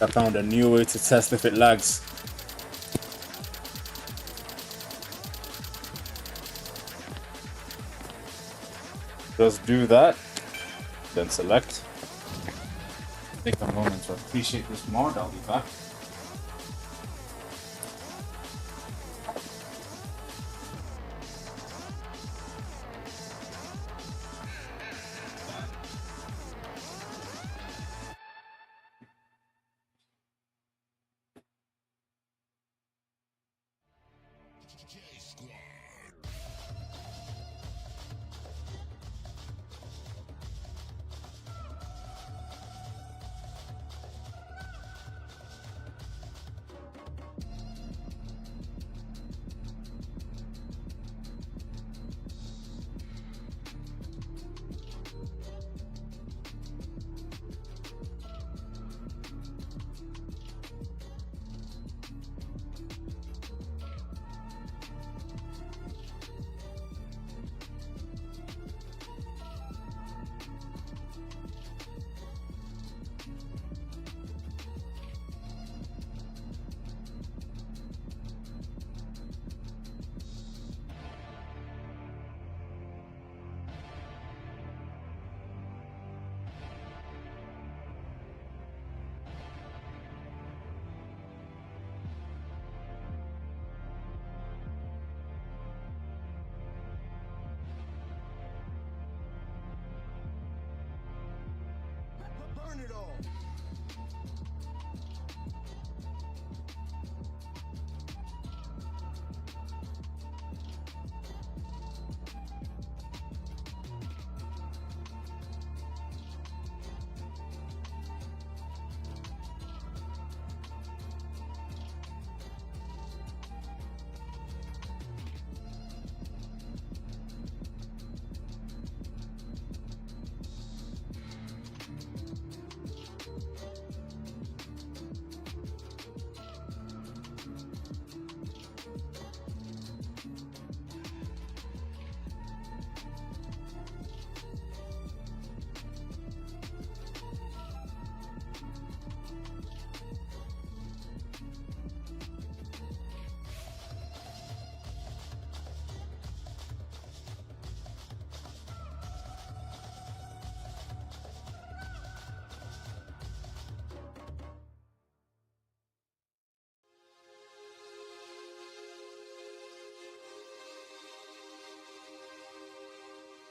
I found a new way to test if it lags. Just do that, then select. Take a moment to appreciate this mod, I'll be back. Burn it all.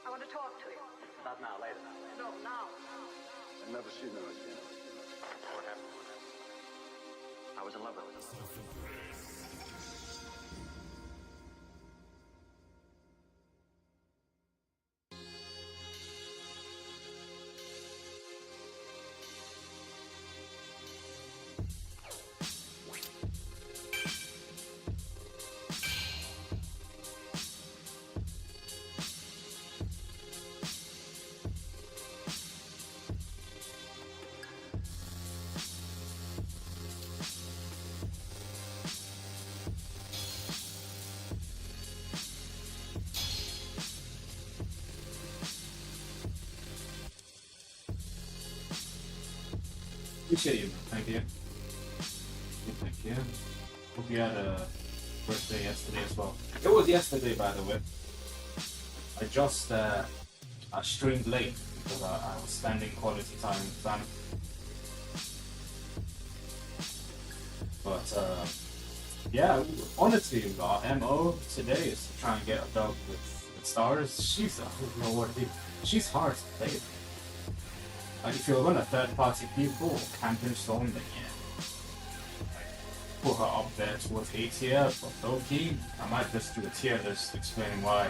I want to talk to you. Not now, later. No, now. I'll never see her again. What happened? I was in love with her. Appreciate you, thank you. Thank you. Hope you had a birthday yesterday as well. It was yesterday, by the way. I just I streamed late because I was spending quality time with family. But yeah, honestly, our MO today is to try and get a dub with stars. She's she's hard to play. Like if you're gonna third-party people, Camping Storm, then yeah. Put her up there towards A tier, but low key, I might just do a tier list explaining why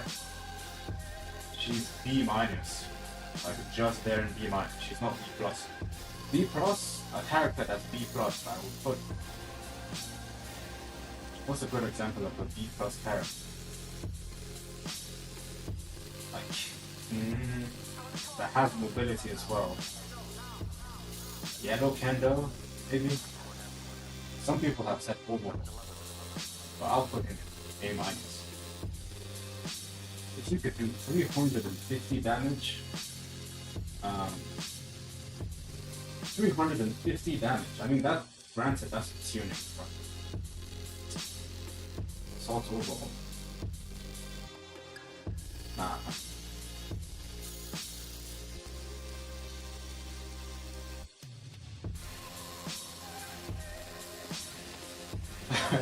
she's B minus. Like just there in B minus. She's not B plus. B plus, a character that's B plus, I would put. What's a good example of a B plus character? Like that has mobility as well. Yellow Kendo, maybe. Some people have said Obo, but I'll put him A minus. If you could do 350 damage, 350 damage. I mean Granted, that's a tuning, but Assault Overhaul. Nah.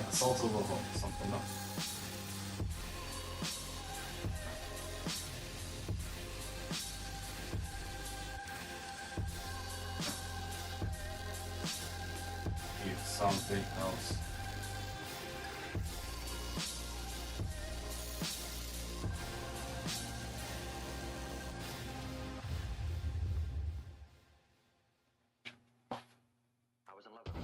Assault Overhaul, something else. Something else. I was in love with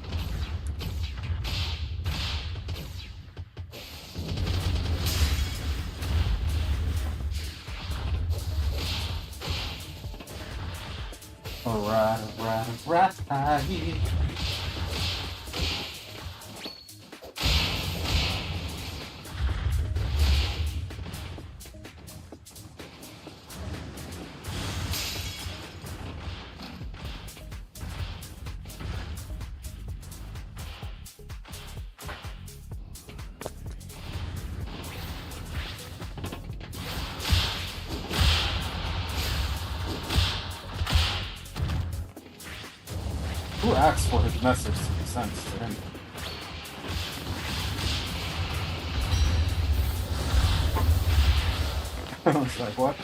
her. Alright. Who asked for his message to be sent to him? I was like, what?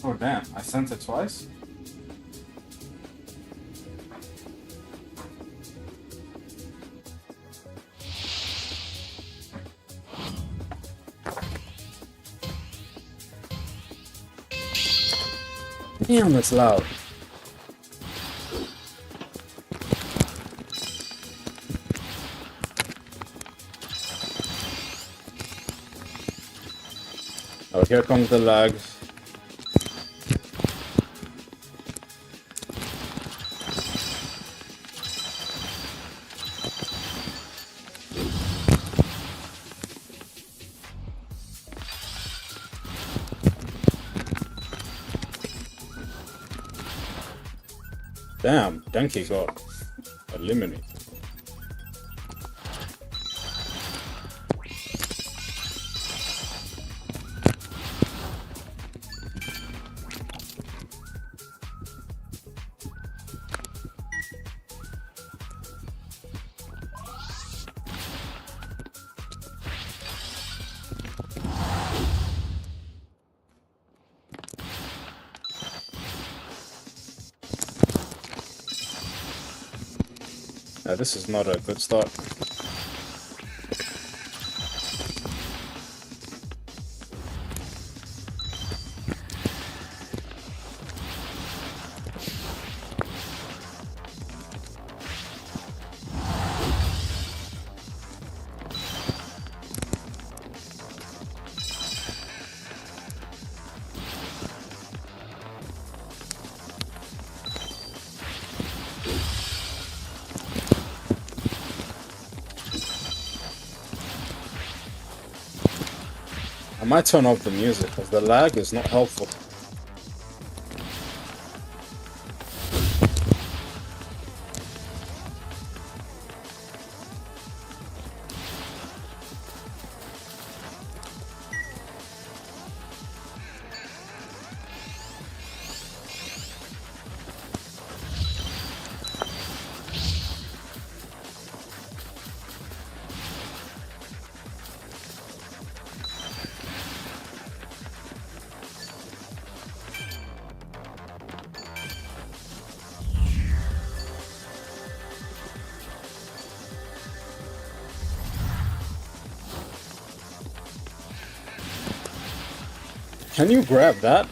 Oh damn, I sent it twice? Damn, that's loud. Oh, here comes the lag. Damn, Donkey got eliminated. This is not a good start. I might turn off the music because the lag is not helpful. Can you grab that?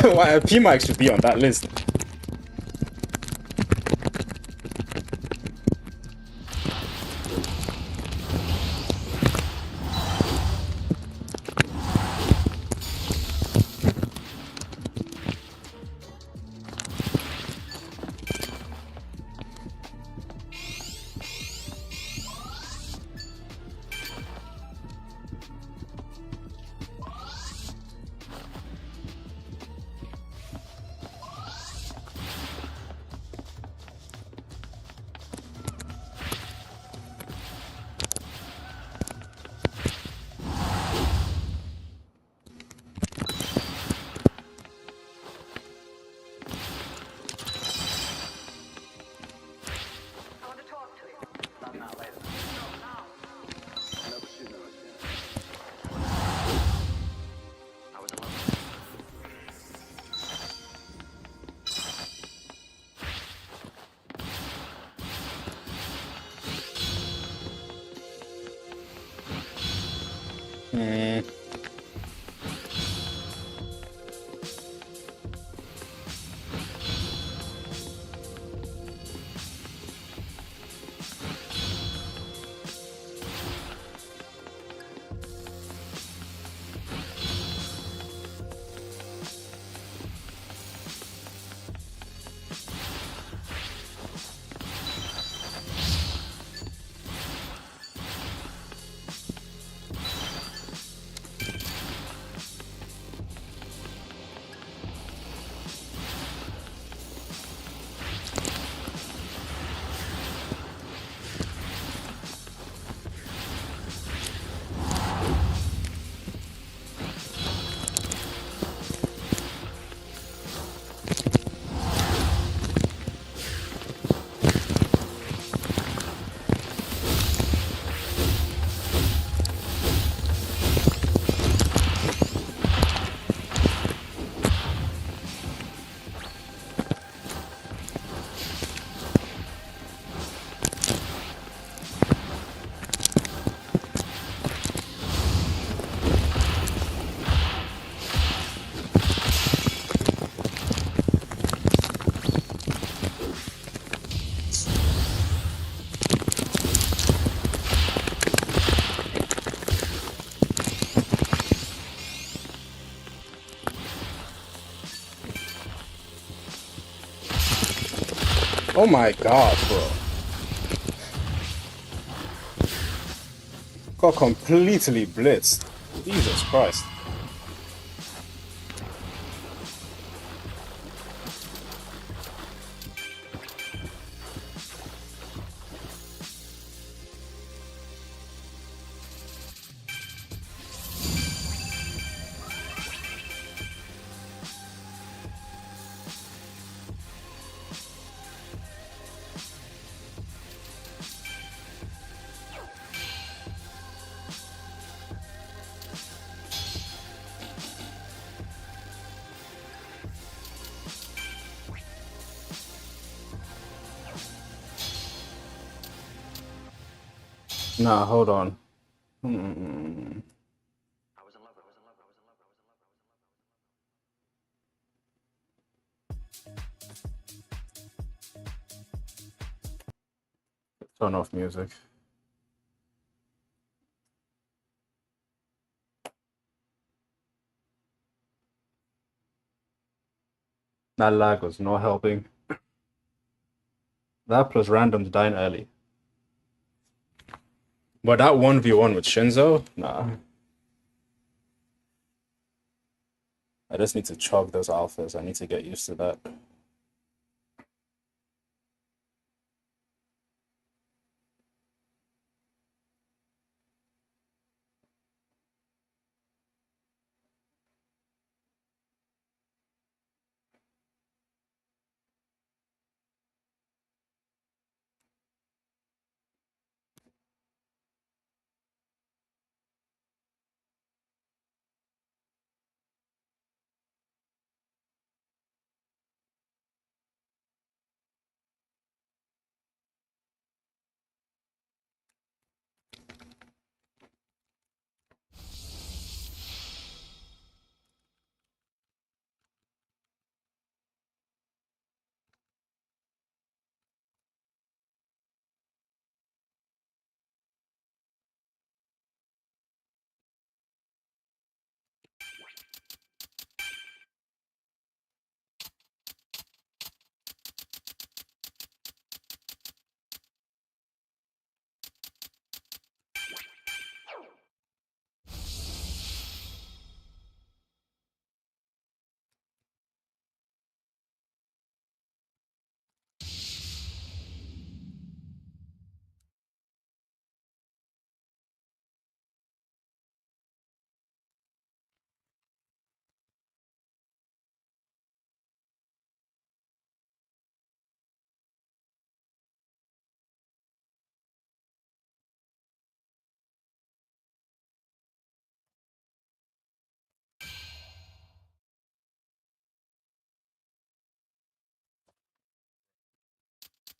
Why P-Mike should be on that list. I want to talk to you. Not now, later. No, now. I've never seen her again. I was in love. Oh my god, bro. Got completely blitzed. Jesus Christ. Nah, hold on. I was in love. I was in love. I was in love. I was in love. Turn off music. That lag was not helping. That plus randoms dying early. But that 1v1 with Shinzo? Nah. I just need to chug those alphas. I need to get used to that.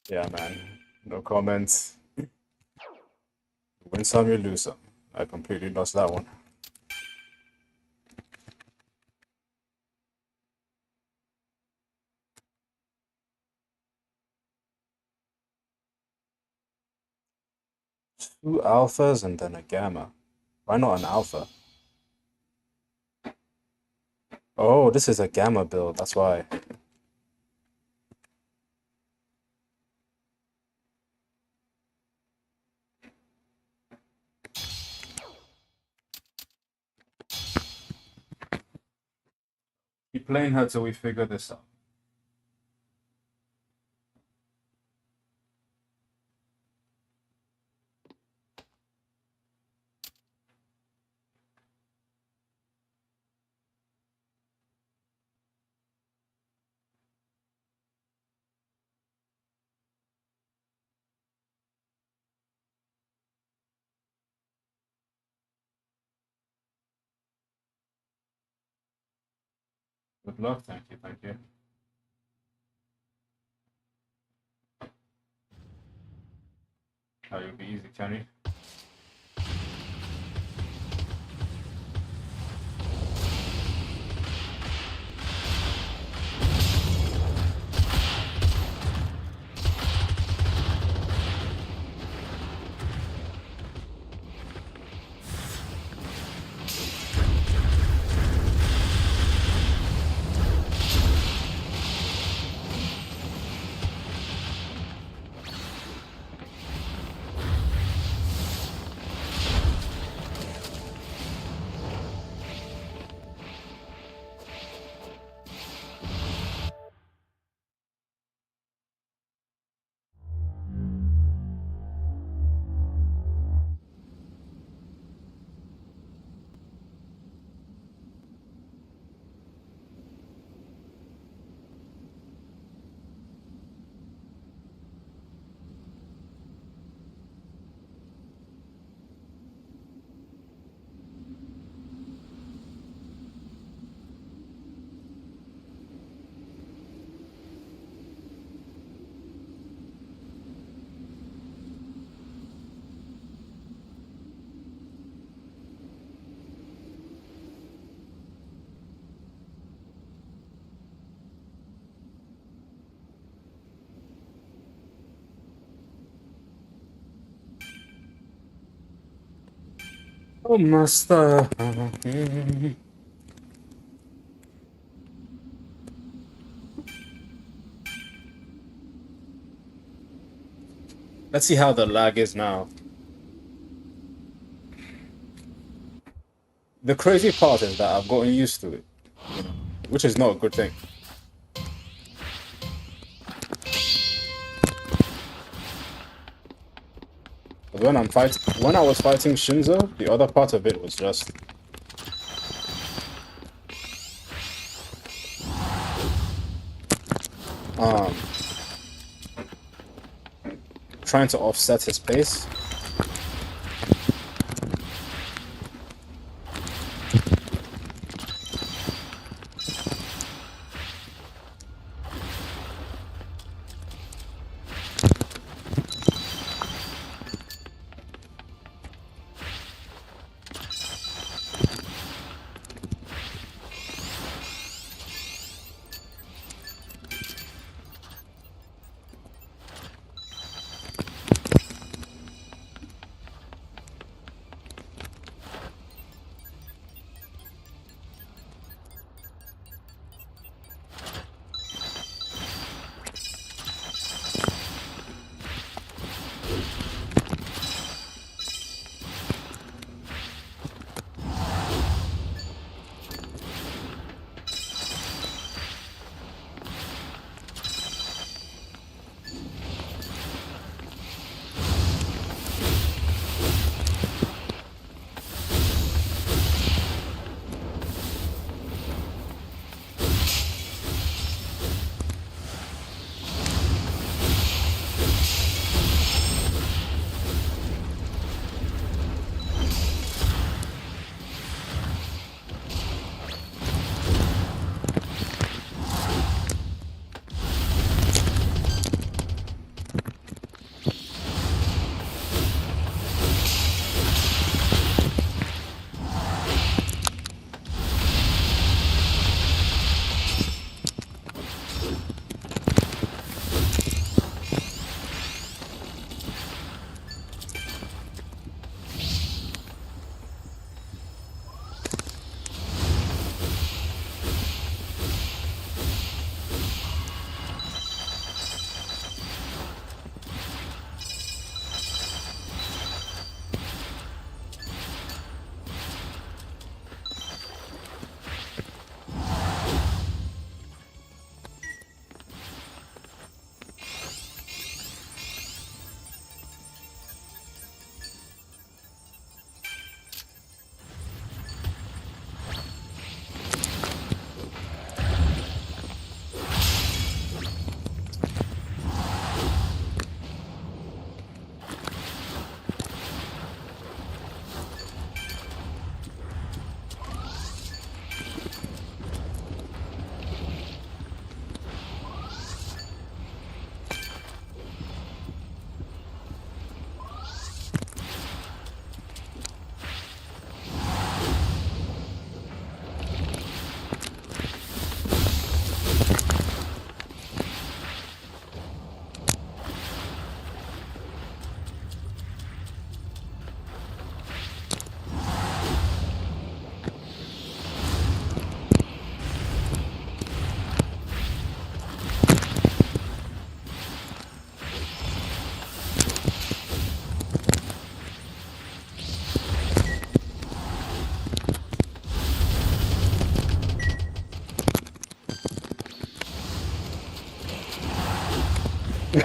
Yeah, man. No comments. Win some, you lose some. I completely lost that one. Two alphas and then a gamma. Why not an alpha? Oh, this is a gamma build. That's why. Keep playing her till we figure this out. Good luck. Thank you. Thank you. You'll be easy, Kenny. Oh, master. Let's see how the lag is now. The crazy part is that I've gotten used to it, which is not a good thing. But when I was fighting Shinzo, the other part of it was just um trying to offset his pace.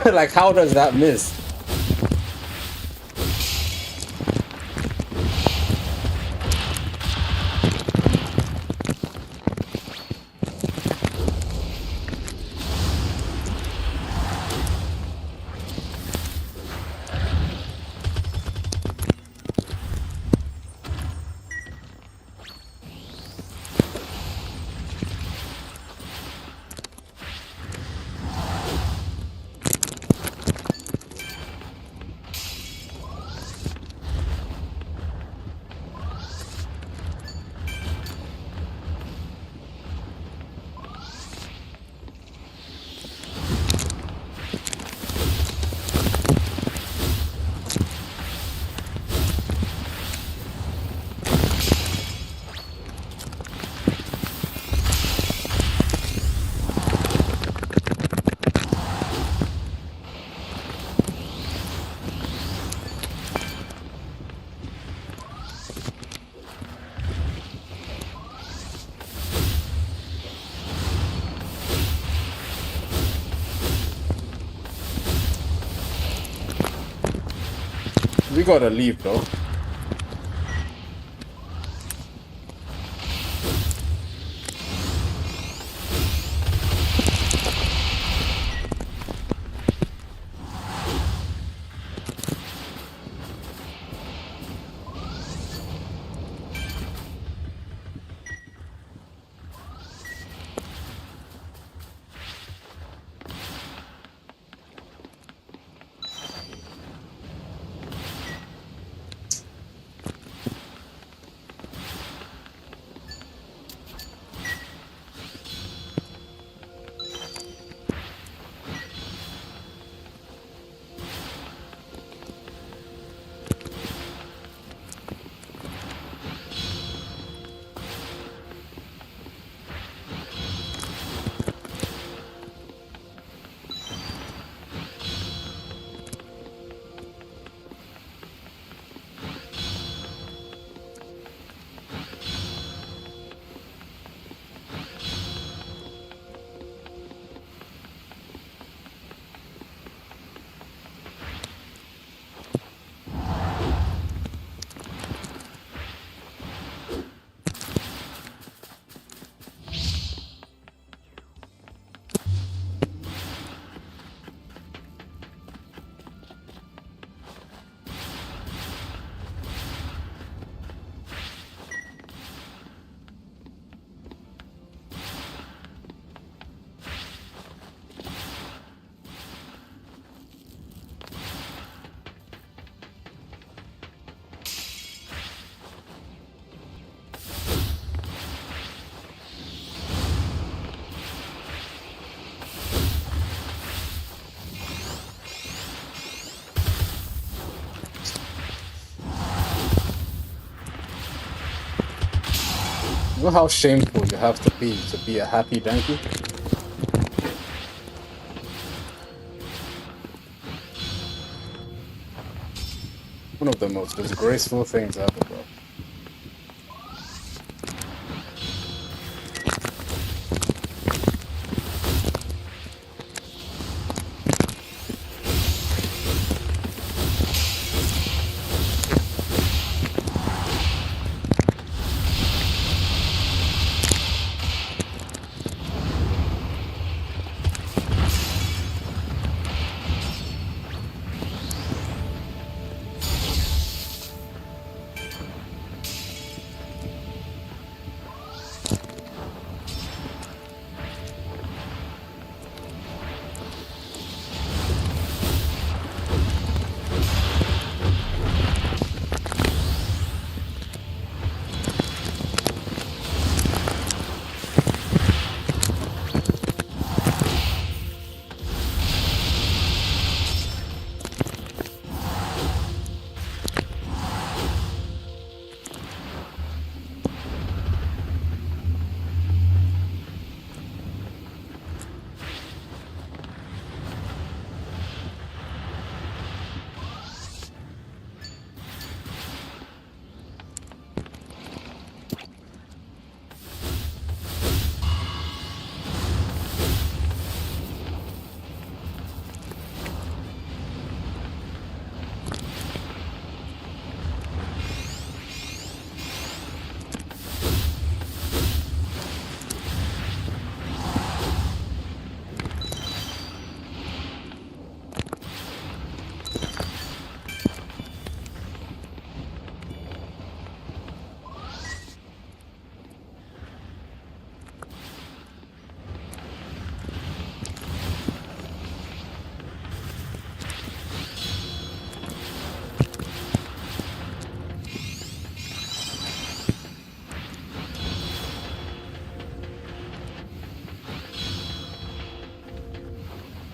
Like, how does that miss? gotta leave though. You know how shameful you have to be a happy donkey? One of the most disgraceful things ever, bro.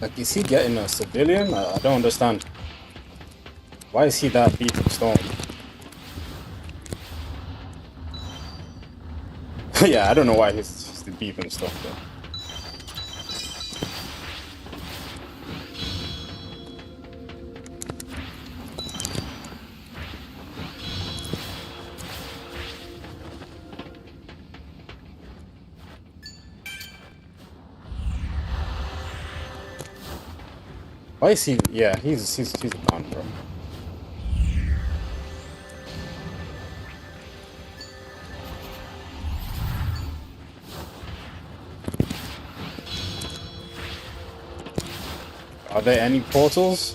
Like, is he getting a civilian? I don't understand. Why is he that deep in stone? Yeah, I don't know why he's deep in stone, though. Why is he? Yeah, he's gone, bro. Are there any portals?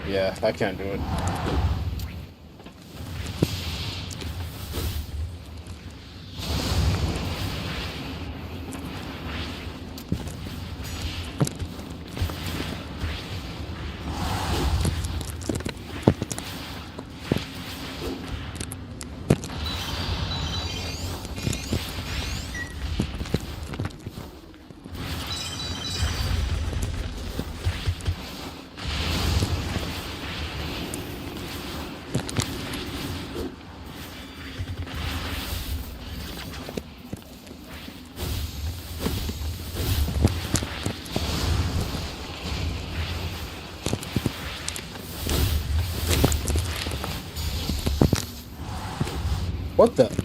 Yeah, I can't do it. What the?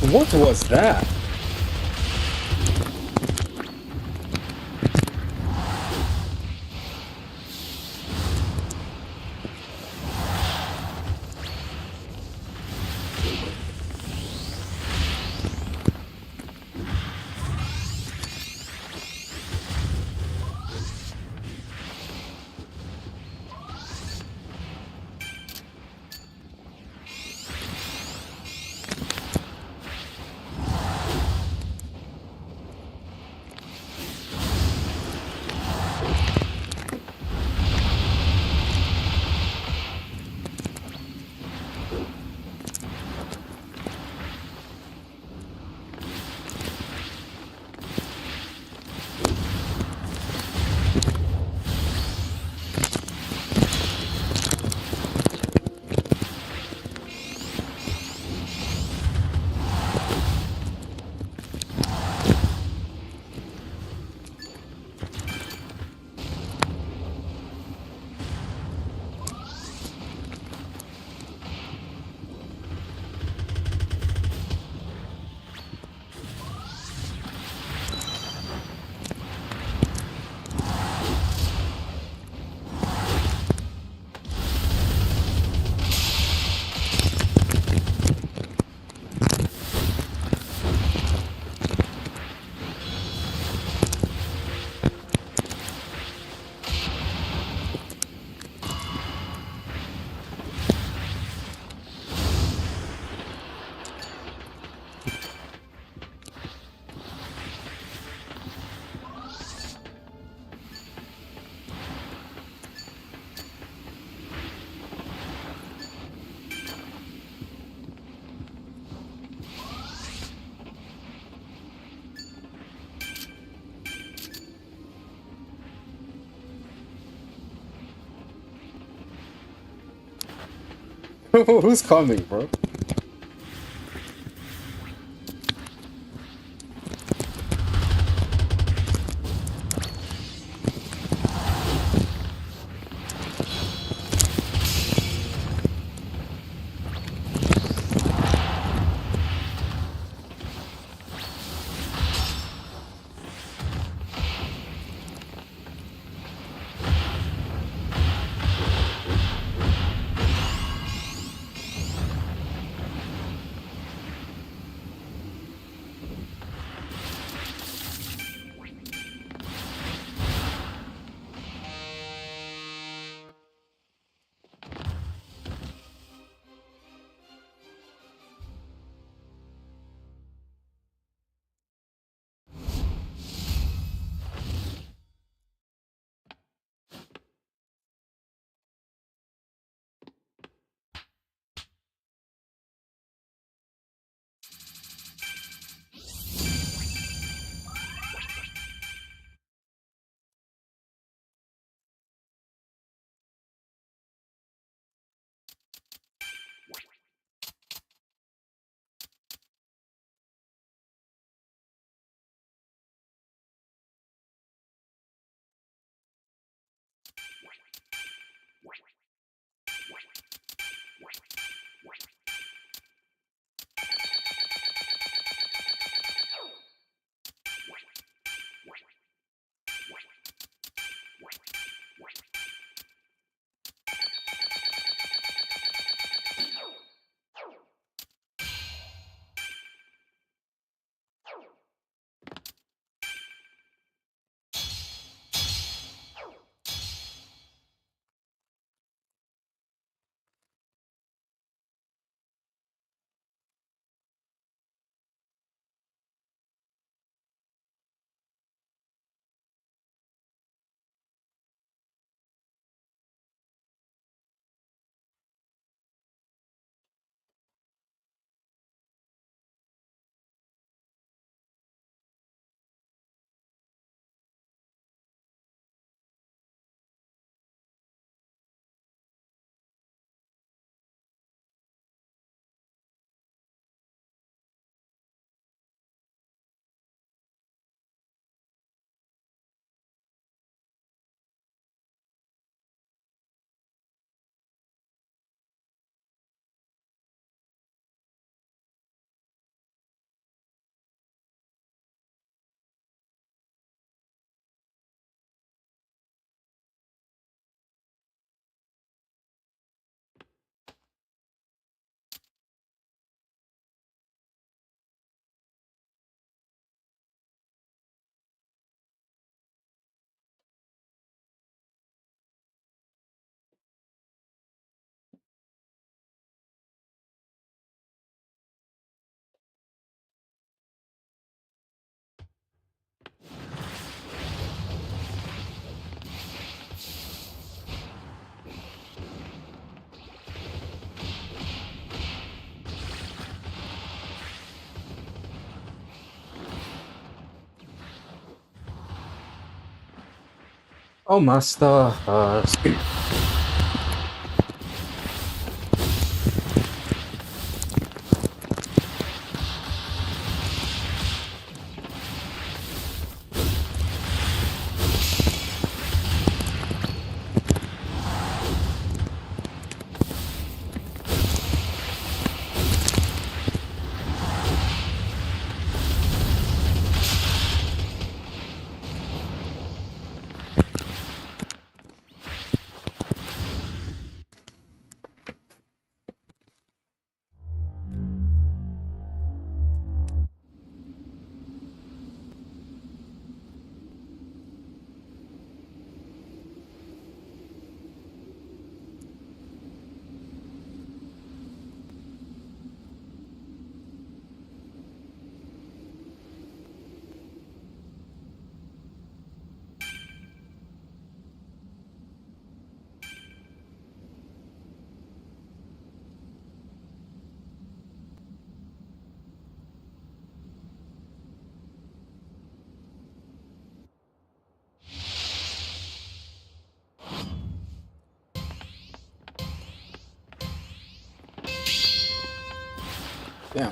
What was that? Who's coming, bro? Oh, master. Yeah.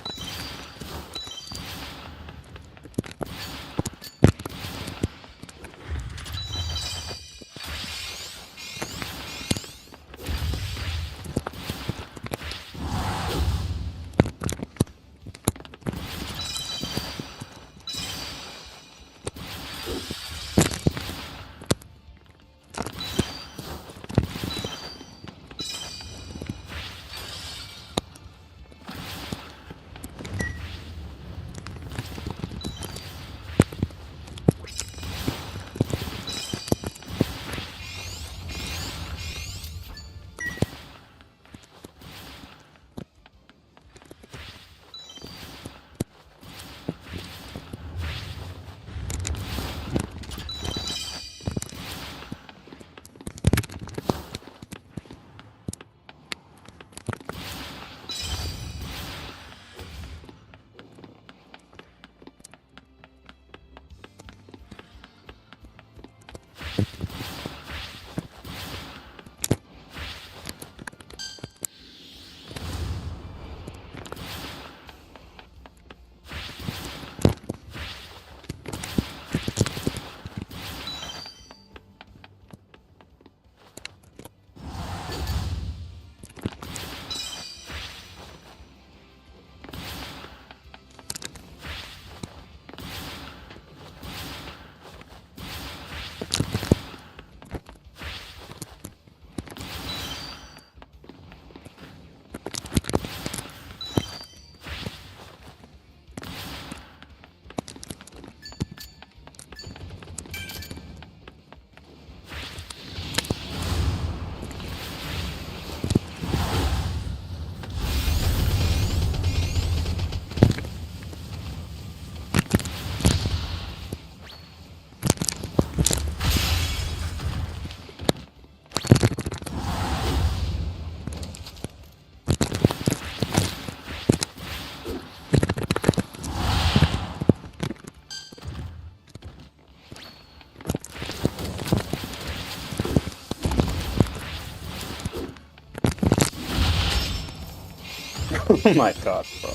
Oh my god, bro.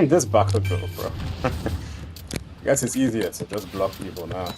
This Bakugo, bro. I guess it's easier to just block people now.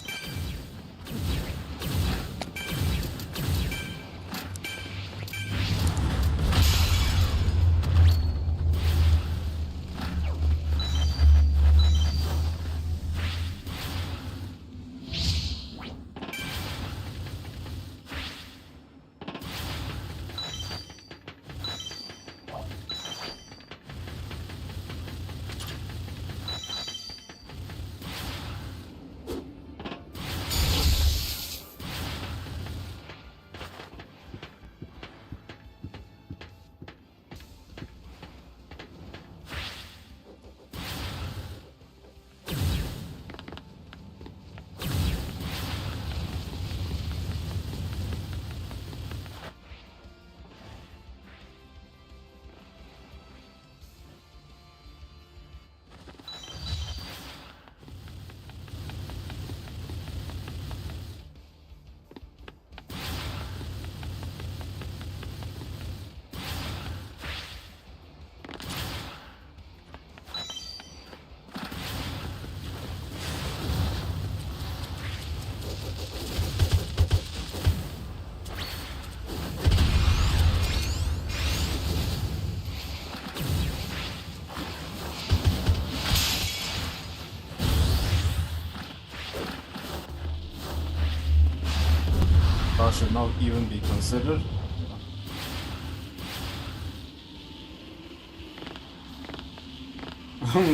That should not even be considered.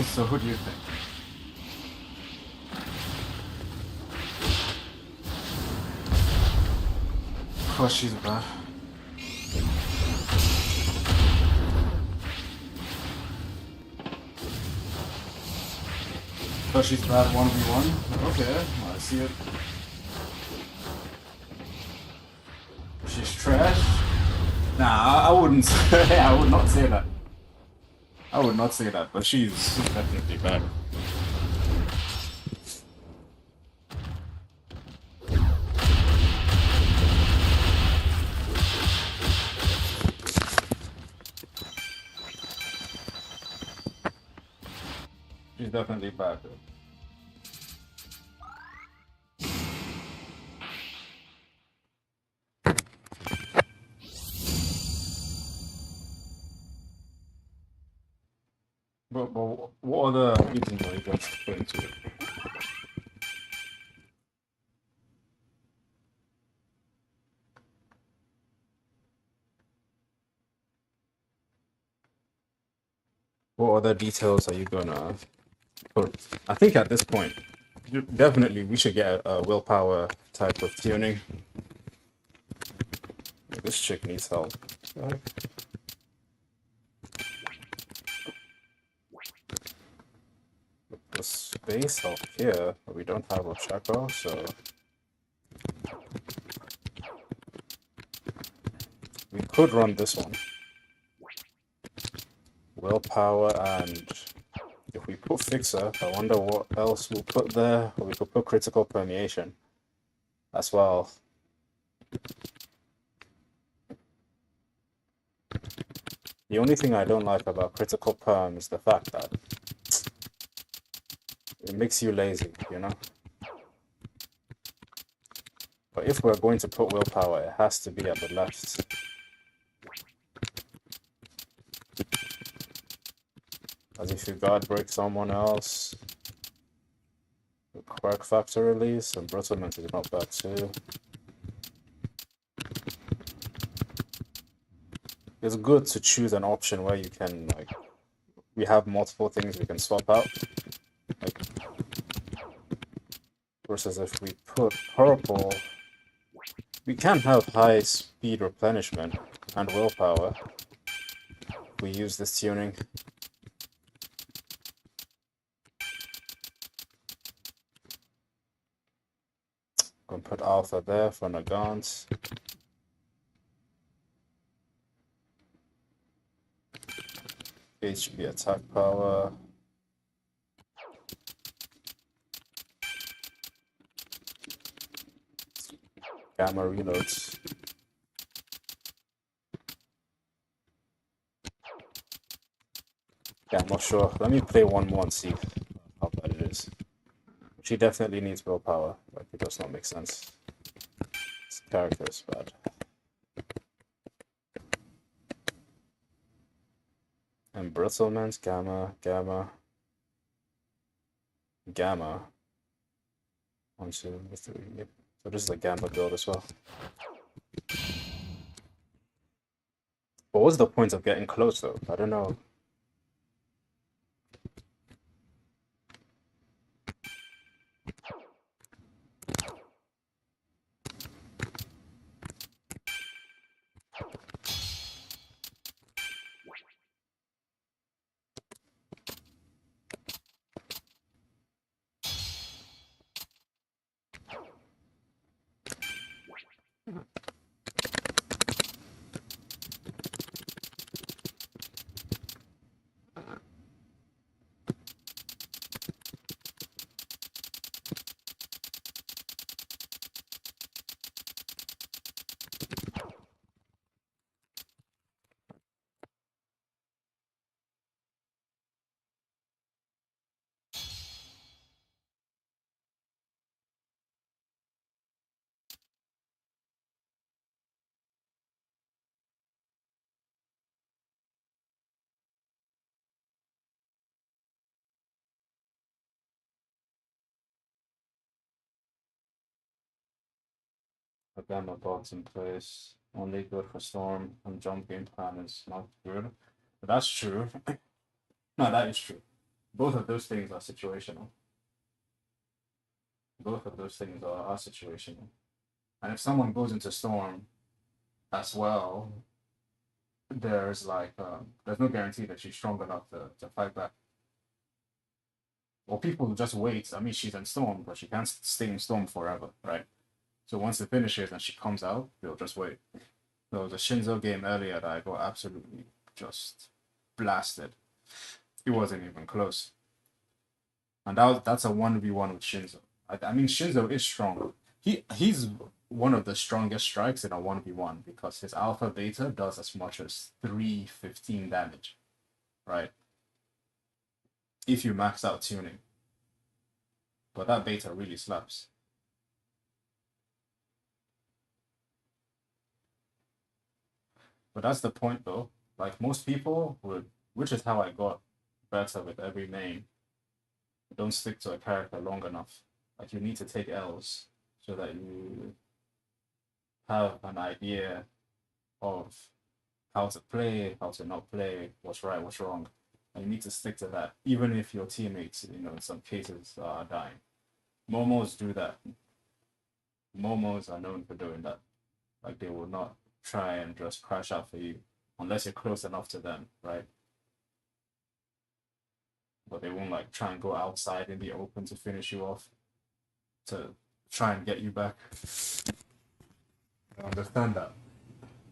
So who do you think? Oh, she's bad. Oh, she's bad 1v1? Okay, I see it. She's trash? Nah, I wouldn't say, I would not say that. I would not say that, but she's definitely bad. She's definitely bad. But what other reasons are you going to put into it? What other details are you gonna put? I think at this point, definitely we should get a willpower type of tuning. This chick needs help. The space up here, we don't have a Chaco, so we could run this one. Willpower, and if we put Fixer, I wonder what else we'll put there. Or we could put Critical Permeation as well. The only thing I don't like about Critical Perm is the fact that it makes you lazy, you know? But if we're going to put Willpower, it has to be at the left. As if you guard break someone else. Quirk Factor release, and Brittlement is not bad too. It's good to choose an option where you can like we have multiple things we can swap out. Like, versus if we put purple, we can have high speed replenishment and willpower. We use this tuning. Gonna put alpha there for Nagant. HP attack power. Gamma reloads. Yeah, I'm not sure. Let me play one more and see how bad it is. She definitely needs willpower. Like, it does not make sense. This character is bad. Embrittlement, gamma. 1, 2, 3. Yep. So this is a gamma build as well. What was the point of getting close though? I don't know. A gamma box in place. Only good for storm and jump game plan is not good. But that's true. No, that is true. Both of those things are situational. Both of those things are situational. And if someone goes into storm as well, there's like there's no guarantee that she's strong enough to fight back. Or people just wait. I mean, she's in storm, but she can't stay in storm forever, right? So once it finishes and she comes out, they'll just wait. There was a Shinzo game earlier that I got absolutely just blasted. It wasn't even close. And that's a 1v1 with Shinzo. I mean, Shinzo is strong. He's one of the strongest strikes in a 1v1 because his alpha beta does as much as 315 damage, right? If you max out tuning. But that beta really slaps. But that's the point though. Like most people would, which is how I got better with every main. Don't stick to a character long enough. Like you need to take L's so that you have an idea of how to play, how to not play, what's right, what's wrong. And you need to stick to that, even if your teammates, in some cases, are dying. Momos do that. Momos are known for doing that. Like they will not try and just crash out for you unless you're close enough to them, right? But they won't like try and go outside in the open to finish you off, to try and get you back. I understand that.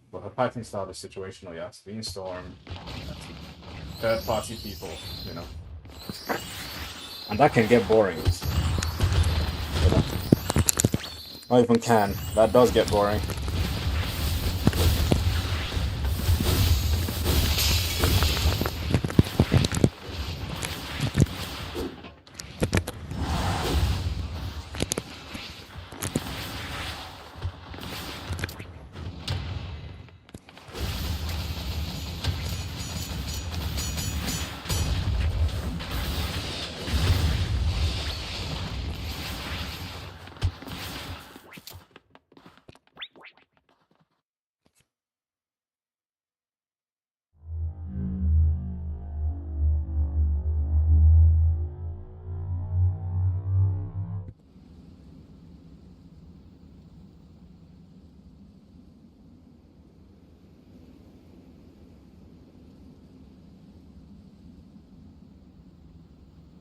But her fighting style is situational, yeah. Being storm, third party people, And that can get boring. Not even can. That does get boring.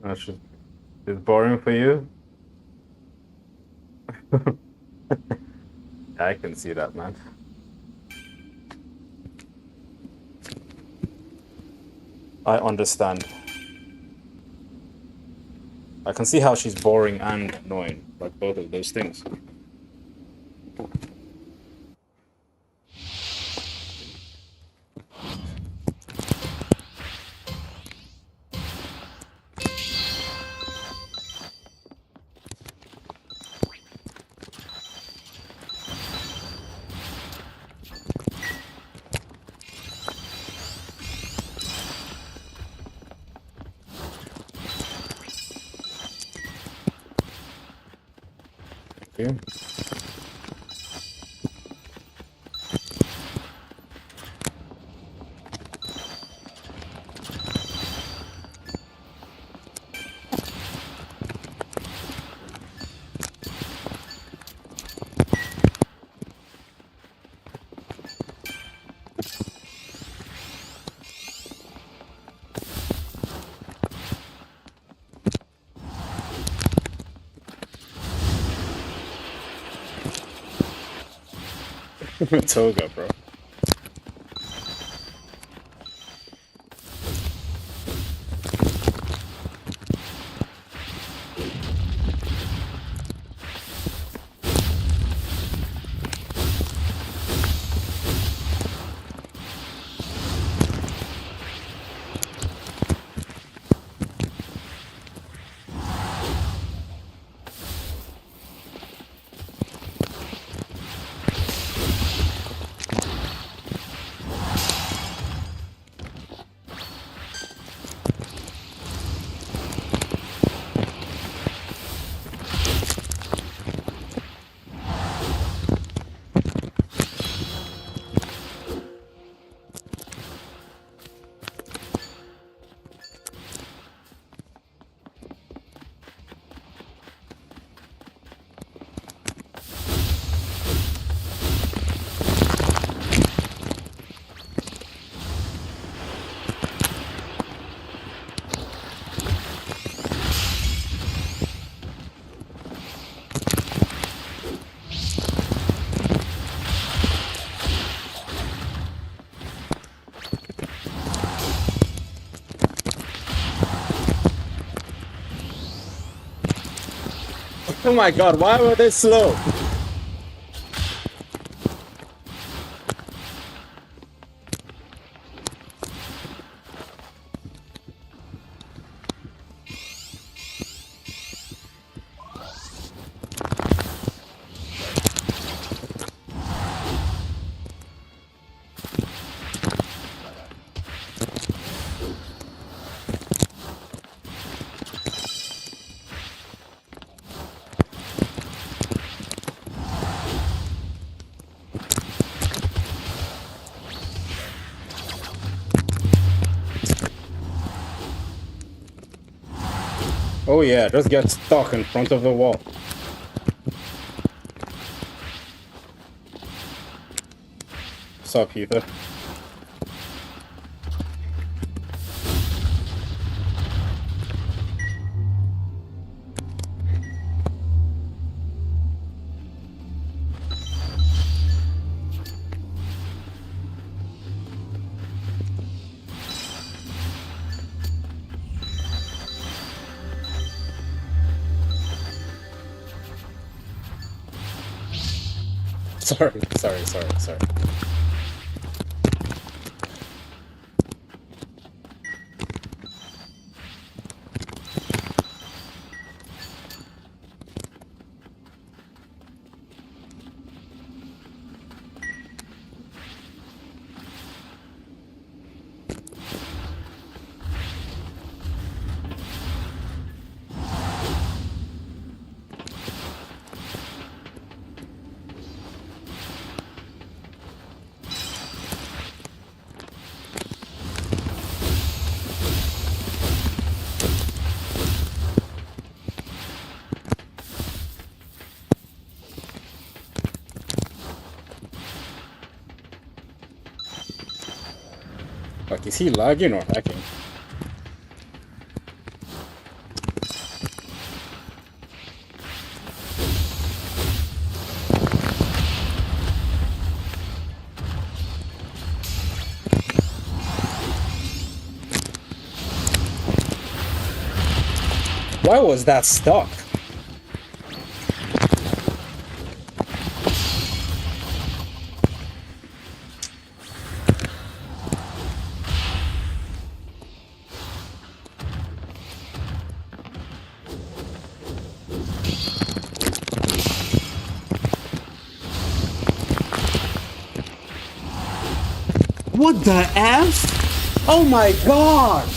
That's just, it's boring for you? I can see that, man. I understand. I can see how she's boring and annoying, like both of those things. Okay. Toga, bro. Oh my god, why were they slow? Oh yeah, just get stuck in front of the wall. What's up, Ether? Sorry. Like, is he lagging or hacking? Why was that stuck? What the F? Oh my god!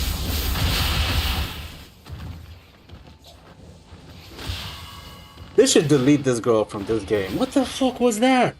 They should delete this girl from this game. What the fuck was that?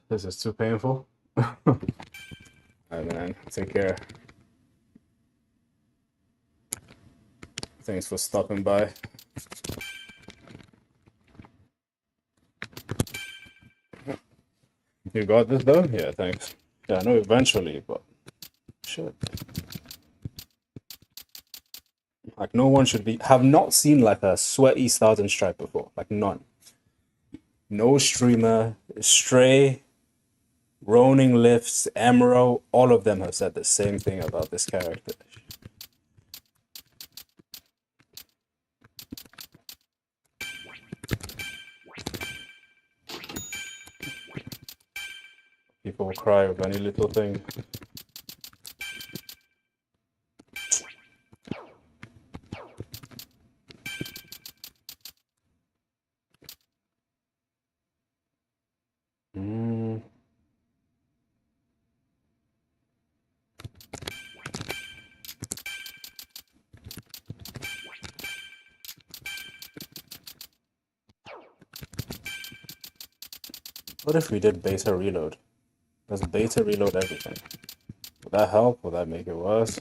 This is too painful. Alright, man. Take care. Thanks for stopping by. You got this though? Yeah, thanks. Yeah, I know eventually, but shit. Like no one should have not seen like a sweaty Stars and Stripe before. Like none. No streamer, Stray, Roning Lifts, Emerald, all of them have said the same thing about this character. People will cry over any little thing. What if we did beta reload? Does beta reload everything? Would that help? Would that make it worse?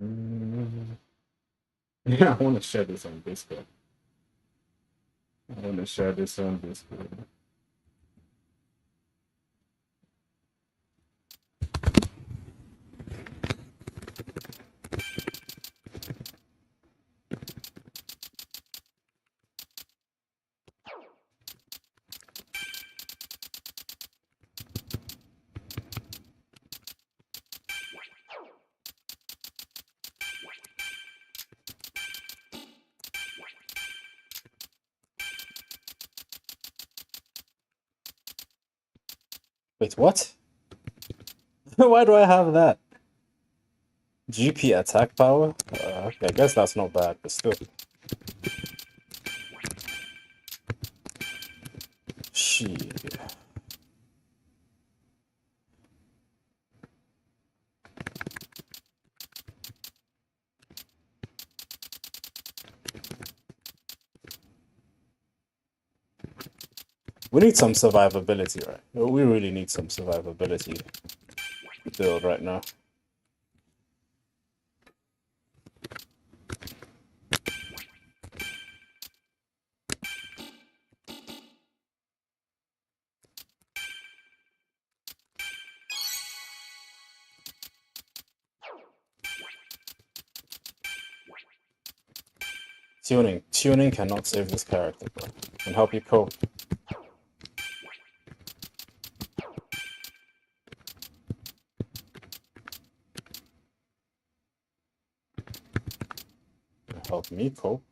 Mm. Yeah, I want to share this on Discord. I want to share this on Discord. Wait, what? Why do I have that? GP attack power? Okay, I guess that's not bad, but still. Shit. We need some survivability, right? We really need some survivability build right now. Tuning cannot save this character, bro. Can help you cope. Can help me cope.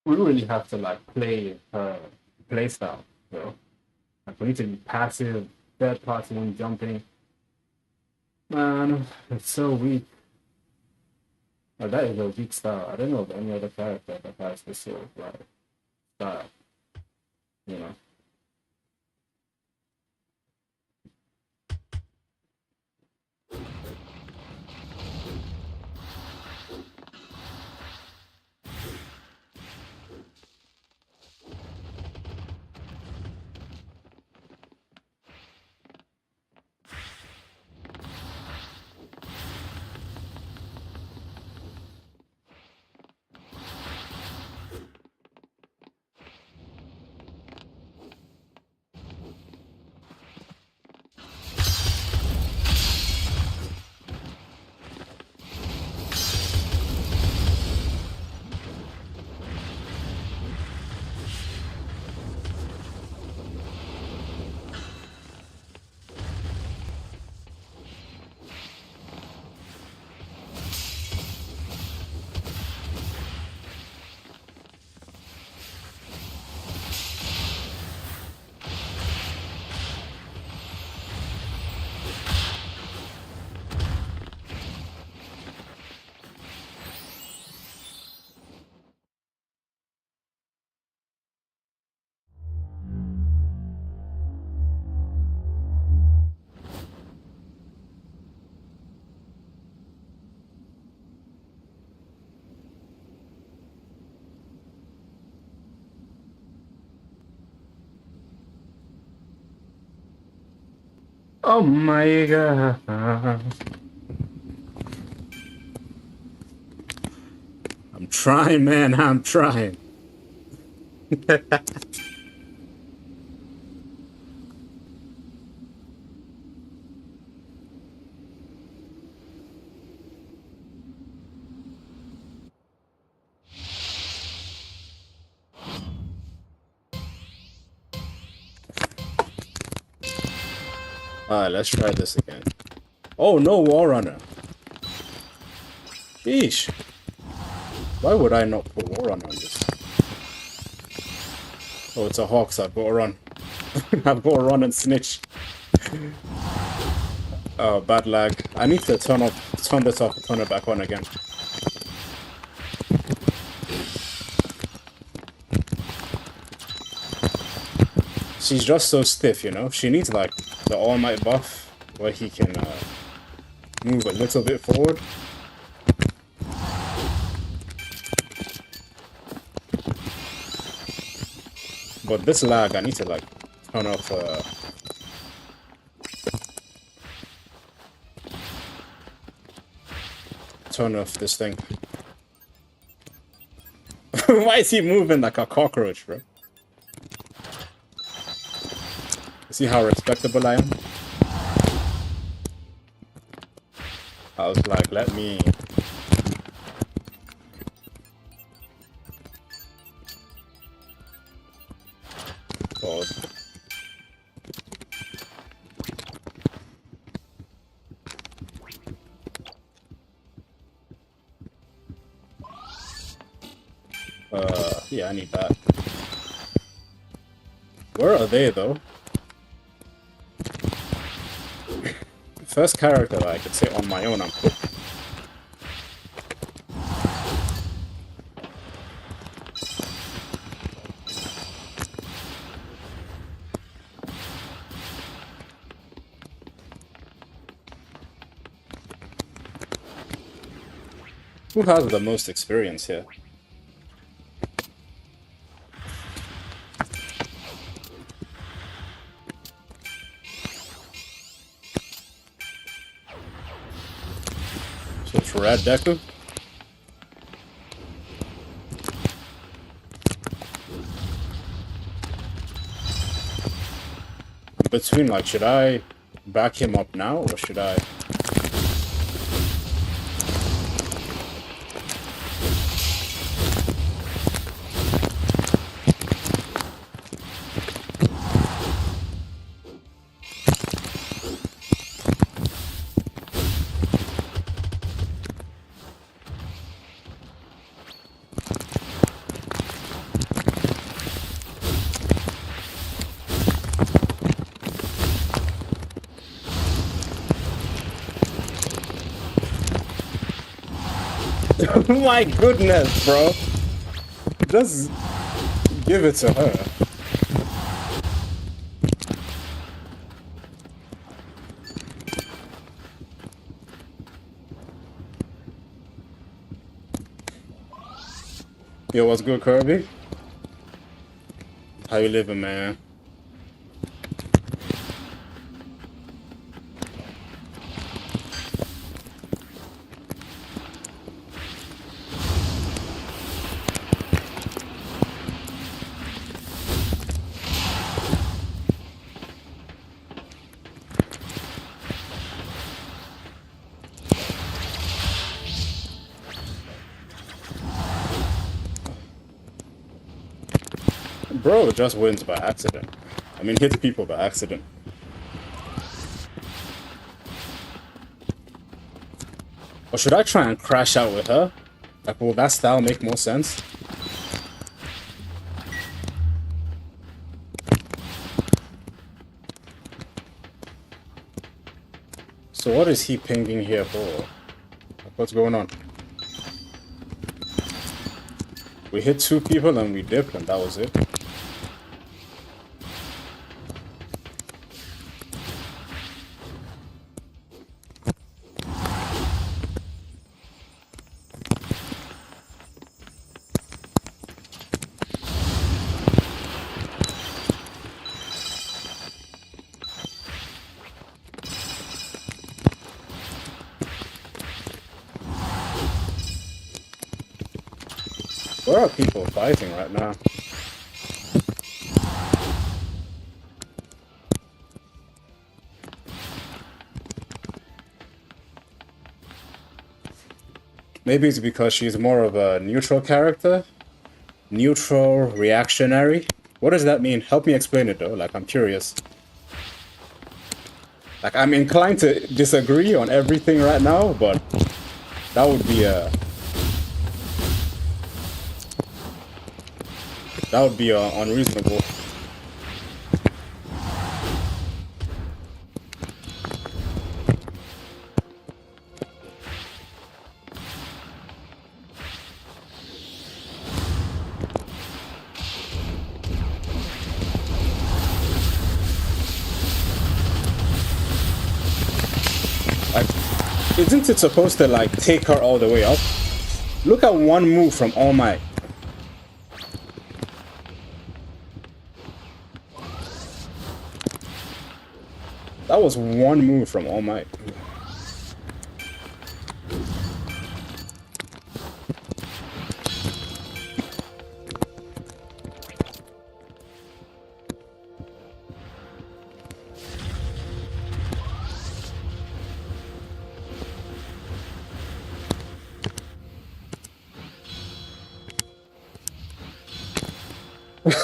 We really have to like play her play style, bro. Like we need to be passive, third party when jumping. Man, it's so weak. Like, that is a weak style. I don't know of any other character that has this sort of like style, you know. Oh my god. I'm trying, man. I'm trying. Alright, let's try this again. Oh no, War Runner. Sheesh. Why would I not put War Runner on this? Oh, it's a hawk, so I've got to run. I've got to run and snitch. Oh, bad lag. I need to turn this off and turn it back on again. She's just so stiff, you know? She needs like the All Might buff where he can move a little bit forward. But this lag, I need to like turn off this thing. Why is he moving like a cockroach, bro? See how respectable I am? I was like, let me... God. Yeah, I need that. Where are they, though? First character that I could say on my own, I'm cool. Who has the most experience here? So it's Red Deku? Between, like, should I back him up now or should I? My goodness, bro. Just give it to her. Yo, what's good, Kirby? How you living, man? Bro just wins by accident. I mean, hits people by accident. Or should I try and crash out with her? Like, will that style make more sense? So what is he pinging here for? Like, what's going on? We hit 2 people and we dipped and that was it. Where are people fighting right now? Maybe it's because she's more of a neutral character? Neutral, reactionary? What does that mean? Help me explain it though, like I'm curious. Like I'm inclined to disagree on everything right now, but that would be unreasonable. Like, isn't it supposed to like take her all the way up? Look at one move from All Might. That was one move from All Might.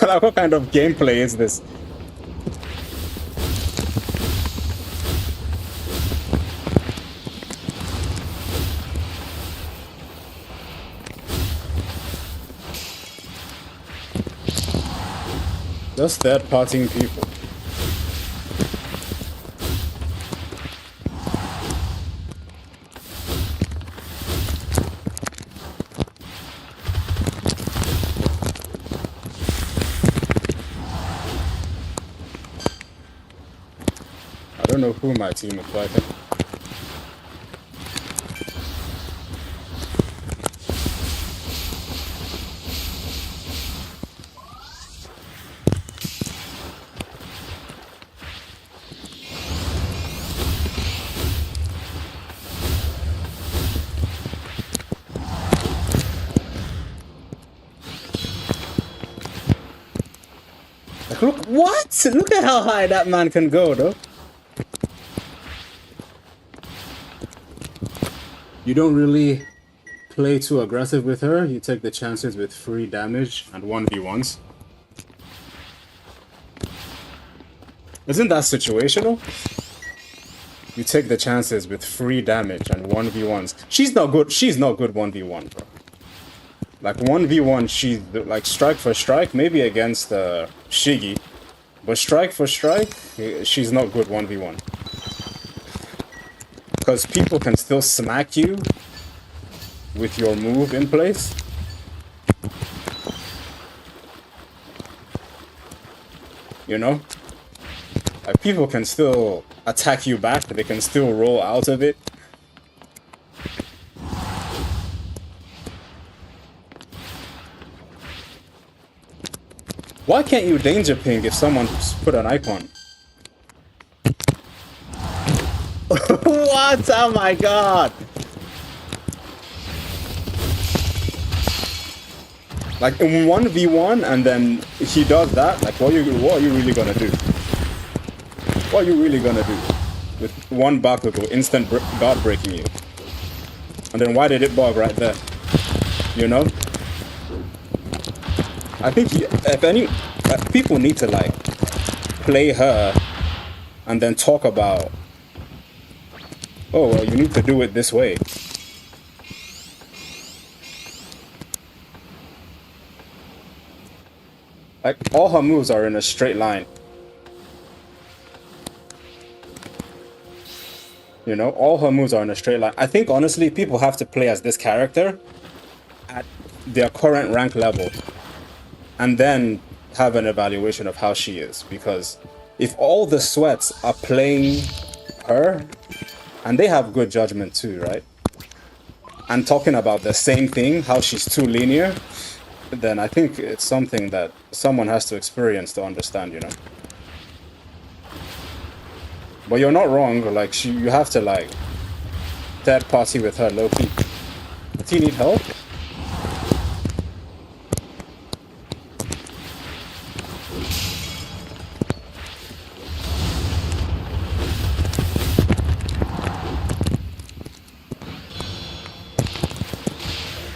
Like, what kind of gameplay is this? Just third-partying people. I don't know who my team is fighting. Like, look, what? Look at how high that man can go, though. You don't really play too aggressive with her. You take the chances with free damage and 1v1s. Isn't that situational? You take the chances with free damage and 1v1s. She's not good 1v1, bro. Like 1v1, she's like strike for strike, maybe against Shiggy. But strike for strike, she's not good 1v1. Because people can still smack you with your move in place. You know? Like, people can still attack you back, they can still roll out of it. Why can't you danger ping if someone's put an icon? What? Oh my god! Like in 1v1 and then he does that, like what are you really gonna do? What are you really gonna do? With one Bakugo instant guard breaking you. And then why did it bug right there? You know? I think people need to like play her and then talk about, oh well, you need to do it this way. Like all her moves are in a straight line. You know, all her moves are in a straight line. I think honestly people have to play as this character at their current rank level and then have an evaluation of how she is, because if all the sweats are playing her, and they have good judgment too, right? And talking about the same thing, how she's too linear, then I think it's something that someone has to experience to understand, you know? But you're not wrong, like, you have to, like, third party with her low-key. Does he need help?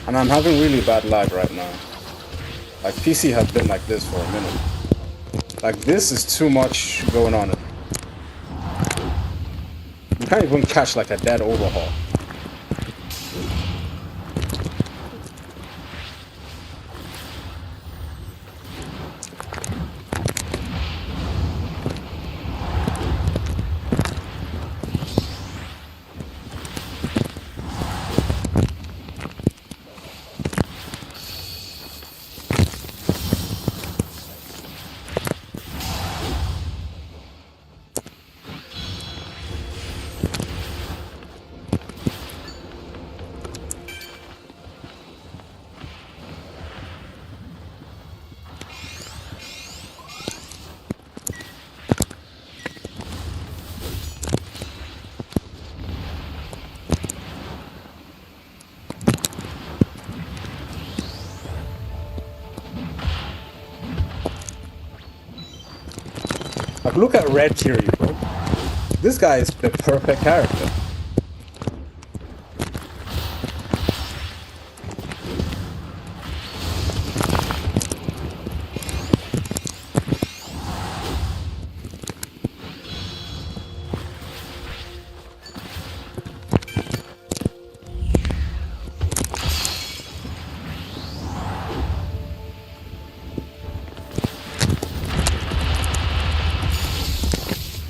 And I'm having really bad lag right now. Like, PC has been like this for a minute. Like, this is too much going on. You can't even catch like a dead overhaul. Like, look at Red Kiri, bro. This guy is the perfect character.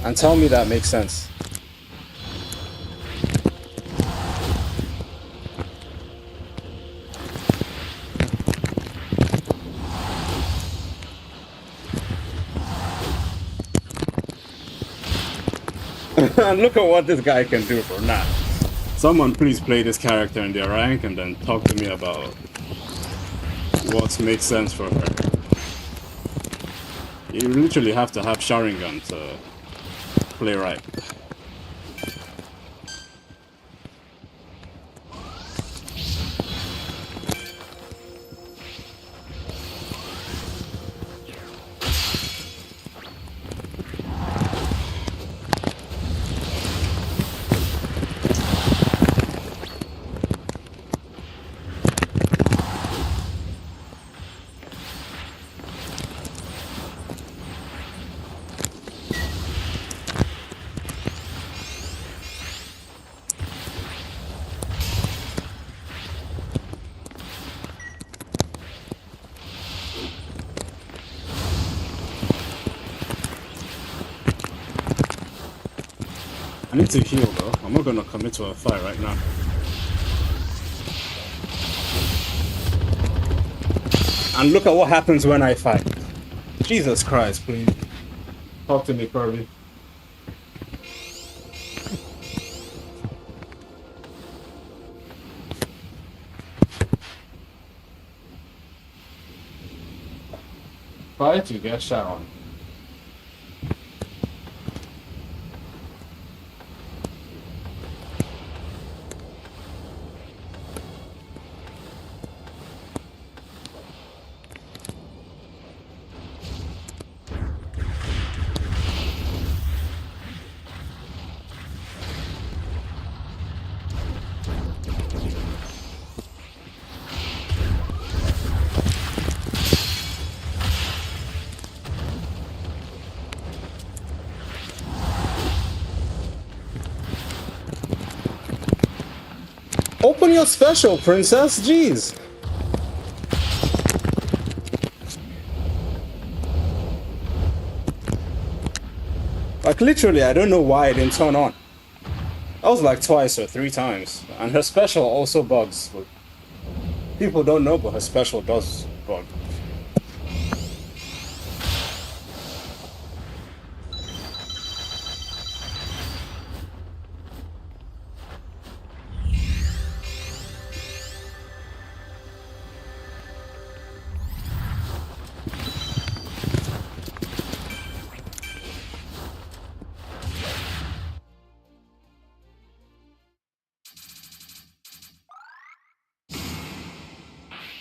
And tell me that makes sense. And look at what this guy can do for now. Someone please play this character in their rank and then talk to me about what makes sense for her. You literally have to have Sharingan to play right. I need to heal though. I'm not gonna commit to a fight right now. And look at what happens when I fight. Jesus Christ, please. Talk to me, Kirby. Fight, you get shot on. Open your special, princess. Jeez. Like, literally, I don't know why it didn't turn on. That was like twice or 3 times. And her special also bugs. But people don't know, but her special does bug.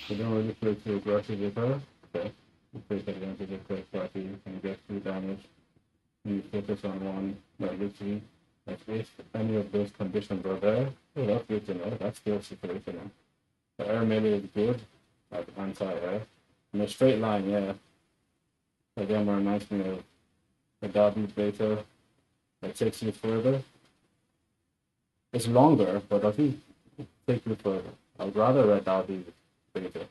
You don't really play too aggressive with her. Okay. You take advantage of her party and get 2 damage. You focus on one literally. Like if any of those conditions are there, well, that's good to know. That's still situational. The air melee is good, like anti-air. In a straight line, yeah. Again, reminds me of the Dabi beta that takes you further. It's longer, but I think it takes you further. I'd rather Red Dabi beta.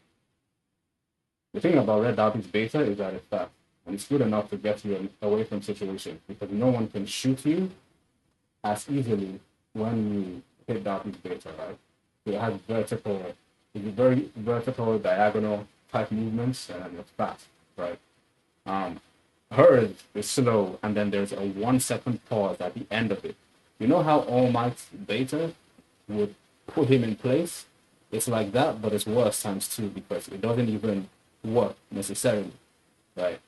The thing about Red Dabi's beta is that it's fast, and it's good enough to get you away from situations because no one can shoot you as easily when you hit Dabi's beta, right? So it has it's very vertical, diagonal type movements, and it's fast, right? Hers is slow, and then there's a 1 second pause at the end of it. You know how All Might's beta would put him in place? It's like that, but it's worse times two because it doesn't even work necessarily, right?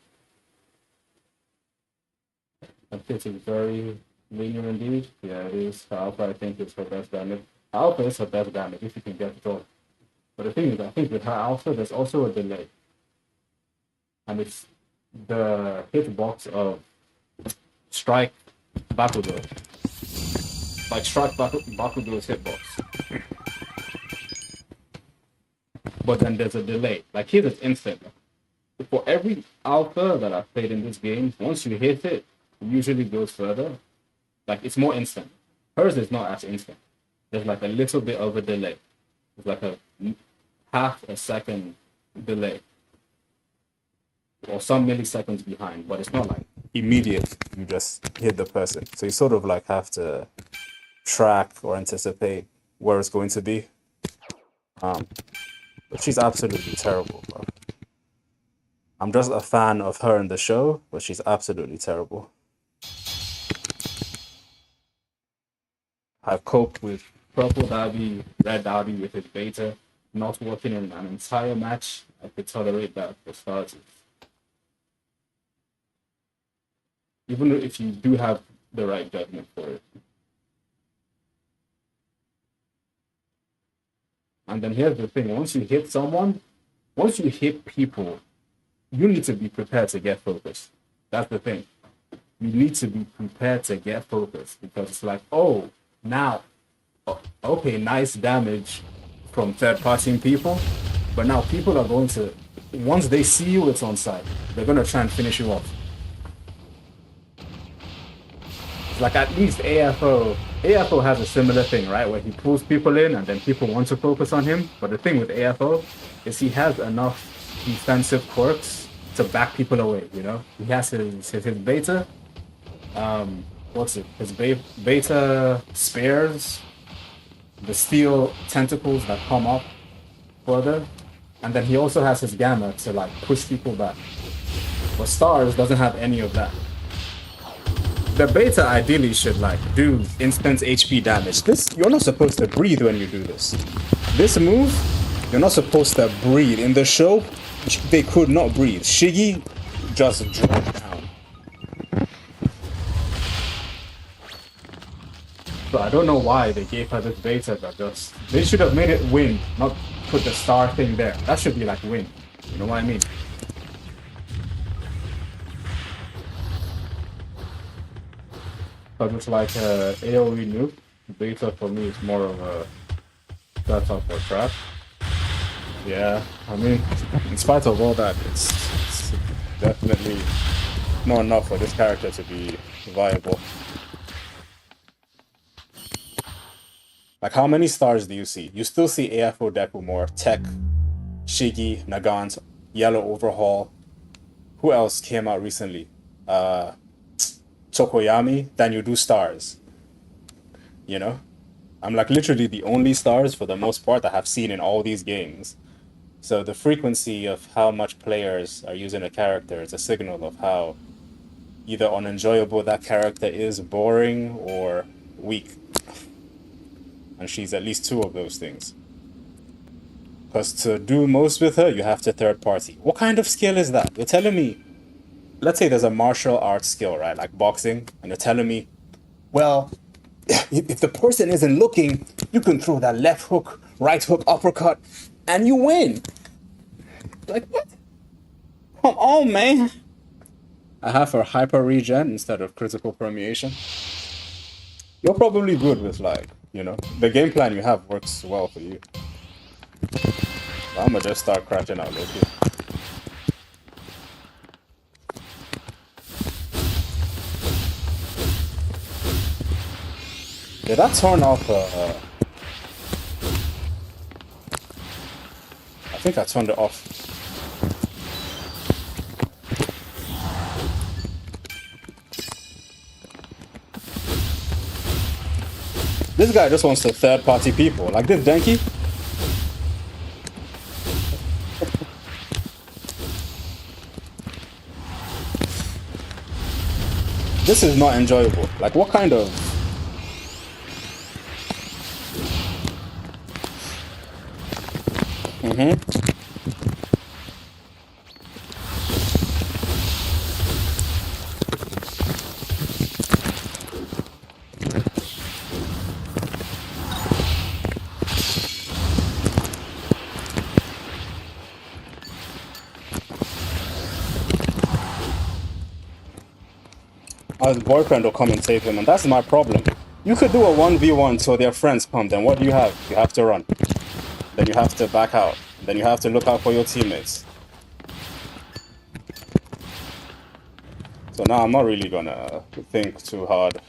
And this is very linear indeed. Yeah, it is. Alpha, I think, is her best damage. Alpha is her best damage if you can get it all. But the thing is, I think with her alpha, there's also a delay. And it's the hitbox of Strike Bakugo. Like Strike Bakugo's hitbox. But then there's a delay. Like his is instant. For every alpha that I've played in this game, once you hit it, it usually goes further. Like it's more instant. Hers is not as instant. There's like a little bit of a delay. It's like a half a second delay. Or some milliseconds behind, but it's not like Immediate, you just hit the person. So you sort of like have to track or anticipate where it's going to be. But she's absolutely terrible, bro. I'm just a fan of her in the show, but she's absolutely terrible. I've coped with purple Dabi, red Dabi with his beta, not working in an entire match. I could tolerate that for starters. Even if you do have the right judgment for it. And then here's the thing, once you hit people, you need to be prepared to get focused. That's the thing. You need to be prepared to get focused because it's like, oh, now, okay, nice damage from third-party people, but now people are going to, once they see you, it's on site. They're going to try and finish you off. Like at least AFO has a similar thing, right? Where he pulls people in and then people want to focus on him. But the thing with AFO is he has enough defensive quirks to back people away, you know? He has his beta, his beta spares the steel tentacles that come up further. And then he also has his gamma to like push people back. But Stars doesn't have any of that. The beta ideally should like do instant HP damage. You're not supposed to breathe when you do this. This move, you're not supposed to breathe. In the show, they could not breathe. Shiggy just dropped down. So I don't know why they gave her this beta that they should have made it win, not put the star thing there. That should be like win. You know what I mean? Because it's like AoE nuke. Beta for me is more of a setup or trap. Yeah, I mean, in spite of all that, it's definitely not enough for this character to be viable. Like, how many stars do you see? You still see AFO Deku more, Tech, Shiggy, Nagant, Yellow Overhaul. Who else came out recently? Tokoyami, than you do stars. You know? I'm like literally the only stars for the most part that I've seen in all these games. So the frequency of how much players are using a character is a signal of how either unenjoyable that character is, boring, or weak. And she's at least two of those things. Because to do most with her, you have to third party. What kind of skill is that? You're telling me, let's say there's a martial arts skill, right? Like boxing, and you're telling me, well, if the person isn't looking, you can throw that left hook, right hook, uppercut, and you win. Like, what? Come on, man. I have her hyper regen instead of critical permeation. You're probably good with, like, you know, the game plan you have works well for you. I'm gonna just start crashing out, Loki. Did I turn off? I think I turned it off. This guy just wants to third-party people, like this Denki. This is not enjoyable. Like, what kind of... His boyfriend will come and save him, and that's my problem. You could do a 1v1 so their friends come, then what do you have? You have to run. Then you have to back out. Then you have to look out for your teammates. So now I'm not really gonna think too hard.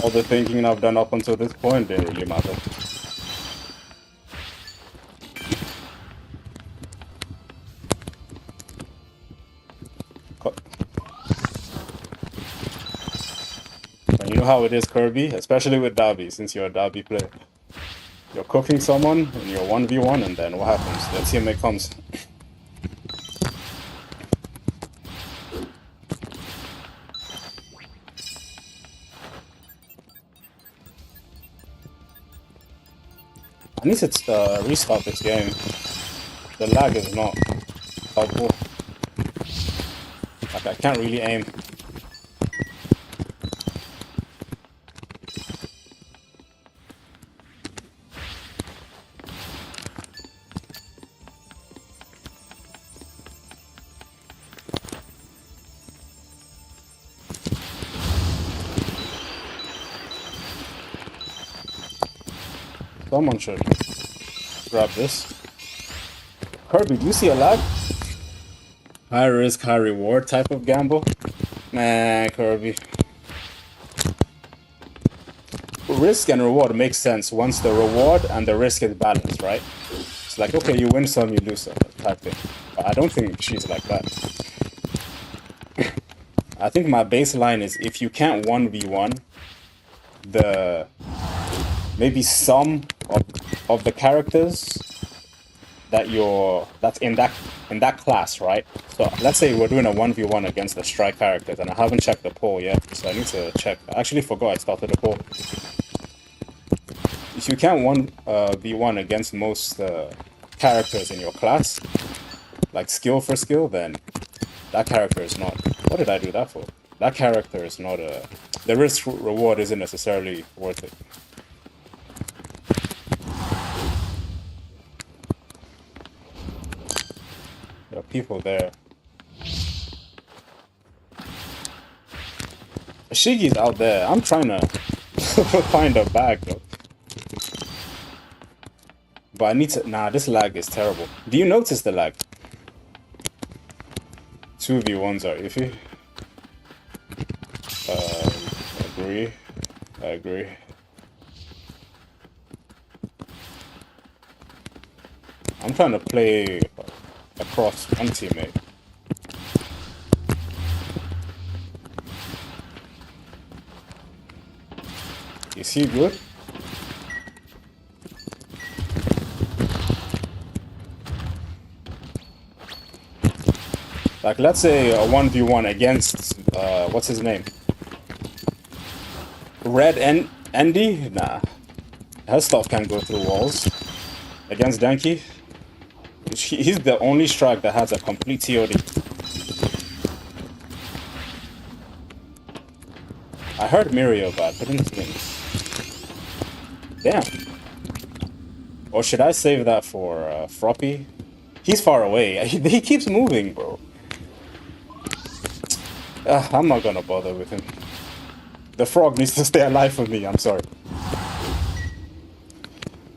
All the thinking I've done up until this point didn't really matter. You know how it is, Kirby, especially with Dabi, since you're a Dabi player. You're cooking someone, and you're 1v1, and then what happens? The teammate comes. I need to restart this game. The lag is not helpful. Like, I can't really aim. Someone should grab this. Kirby, do you see a lag? High risk, high reward type of gamble? Nah, Kirby. Risk and reward makes sense once the reward and the risk is balanced, right? It's like, okay, you win some, you lose some type thing. But I don't think she's like that. I think my baseline is if you can't 1v1, maybe some of the characters that's in that class, right? So let's say we're doing a 1v1 against the strike characters, and I haven't checked the poll yet, so I need to check. I actually forgot I started the poll. If you can't 1v1 against most characters in your class, like skill for skill, then that character is not... What did I do that for? That character is not a... The risk reward isn't necessarily worth it. There are people there. Shigi's out there. I'm trying to find a bag though. But I need to... Nah, this lag is terrible. Do you notice the lag? 2v1s are iffy. I agree. I'm trying to play across one teammate. Is he good? Like, let's say a 1v1 against, what's his name? Red Andy? Nah. Her stuff can't go through walls. Against Denki? He's the only strike that has a complete TOD. I heard Mirio, but I didn't think. Damn. Or should I save that for Froppy? He's far away. He keeps moving, bro. I'm not gonna bother with him. The frog needs to stay alive for me, I'm sorry.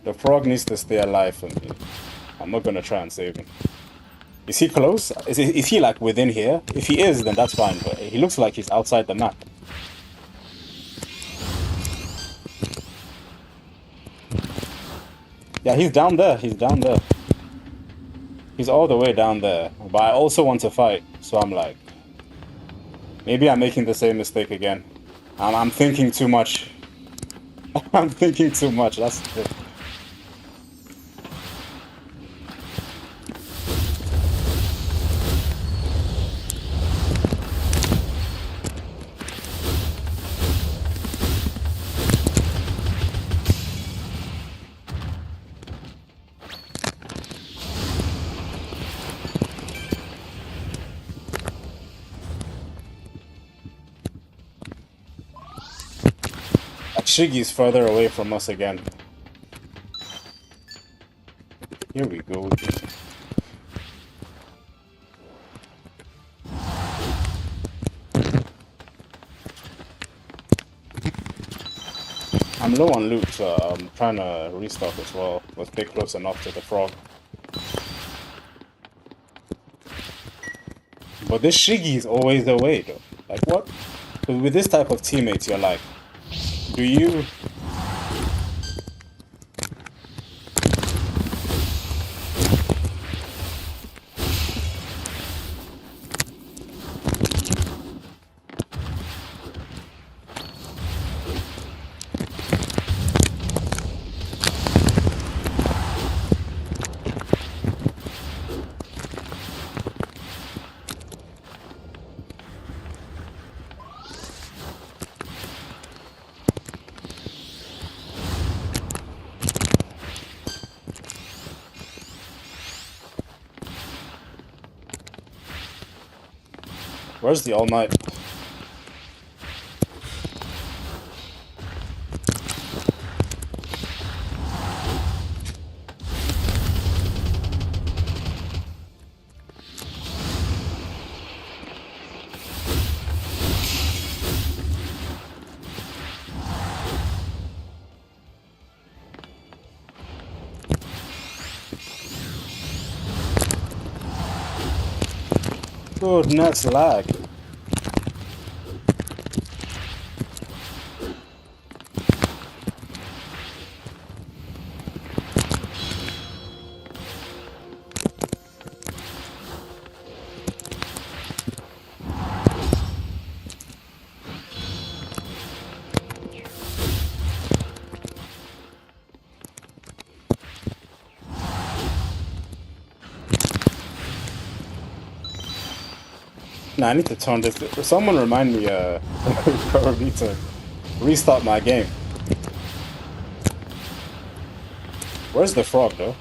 The frog needs to stay alive for me. I'm not gonna try and save him. Is he close? Is he like within here? If he is, then that's fine, but he looks like he's outside the map. Yeah, he's down there. He's down there. He's all the way down there. But I also want to fight, so I'm like... Maybe I'm making the same mistake again. I'm thinking too much. I'm thinking too much, that's the thing. Shiggy's further away from us again. Here we go again. I'm low on loot, so I'm trying to restock as well. Let's stay close enough to the frog. But this Shiggy is always away though. Like what? 'Cause with this type of teammates, you're like, do you... Where's the All Might? Goodness, lag. Nah, I need to turn this. Someone remind me, Kurogiri to restart my game. Where's the frog, though?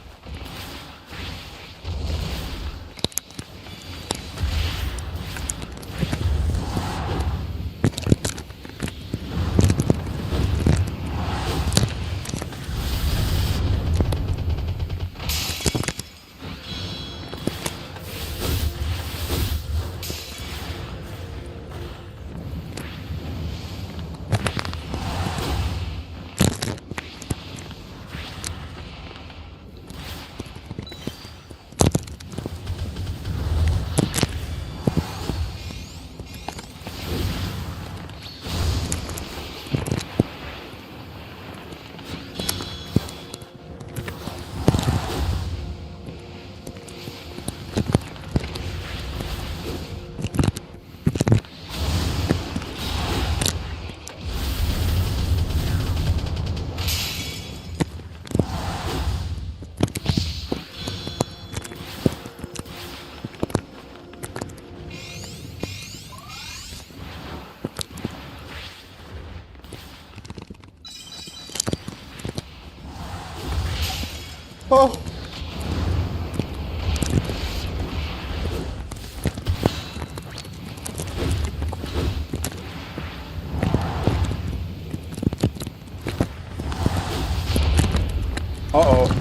Oh! Uh-oh.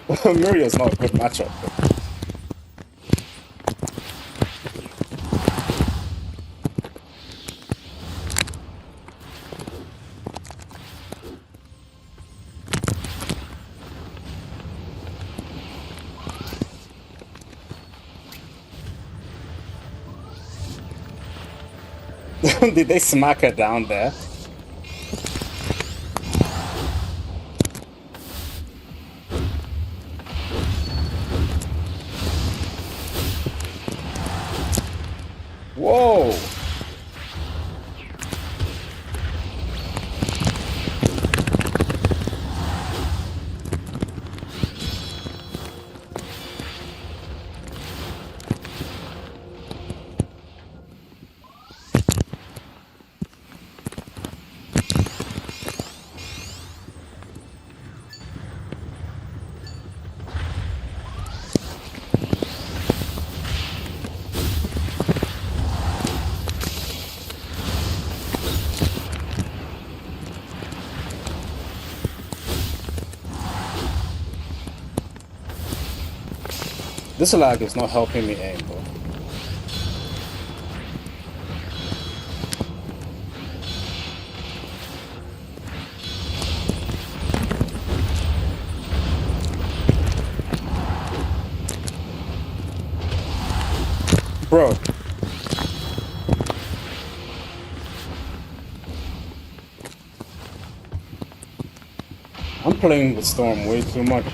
Mirio's not a good matchup. Did they smack her down there? Whoa! This lag is not helping me aim, bro. Bro. I'm playing with Storm way too much.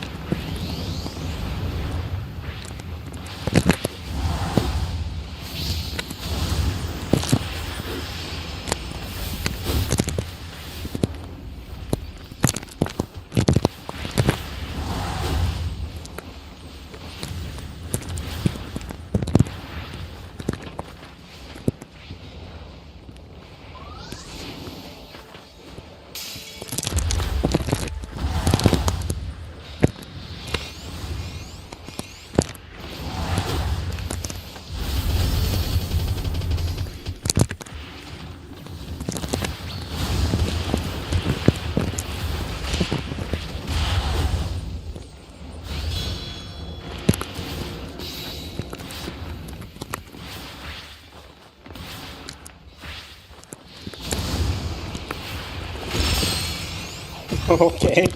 Okay.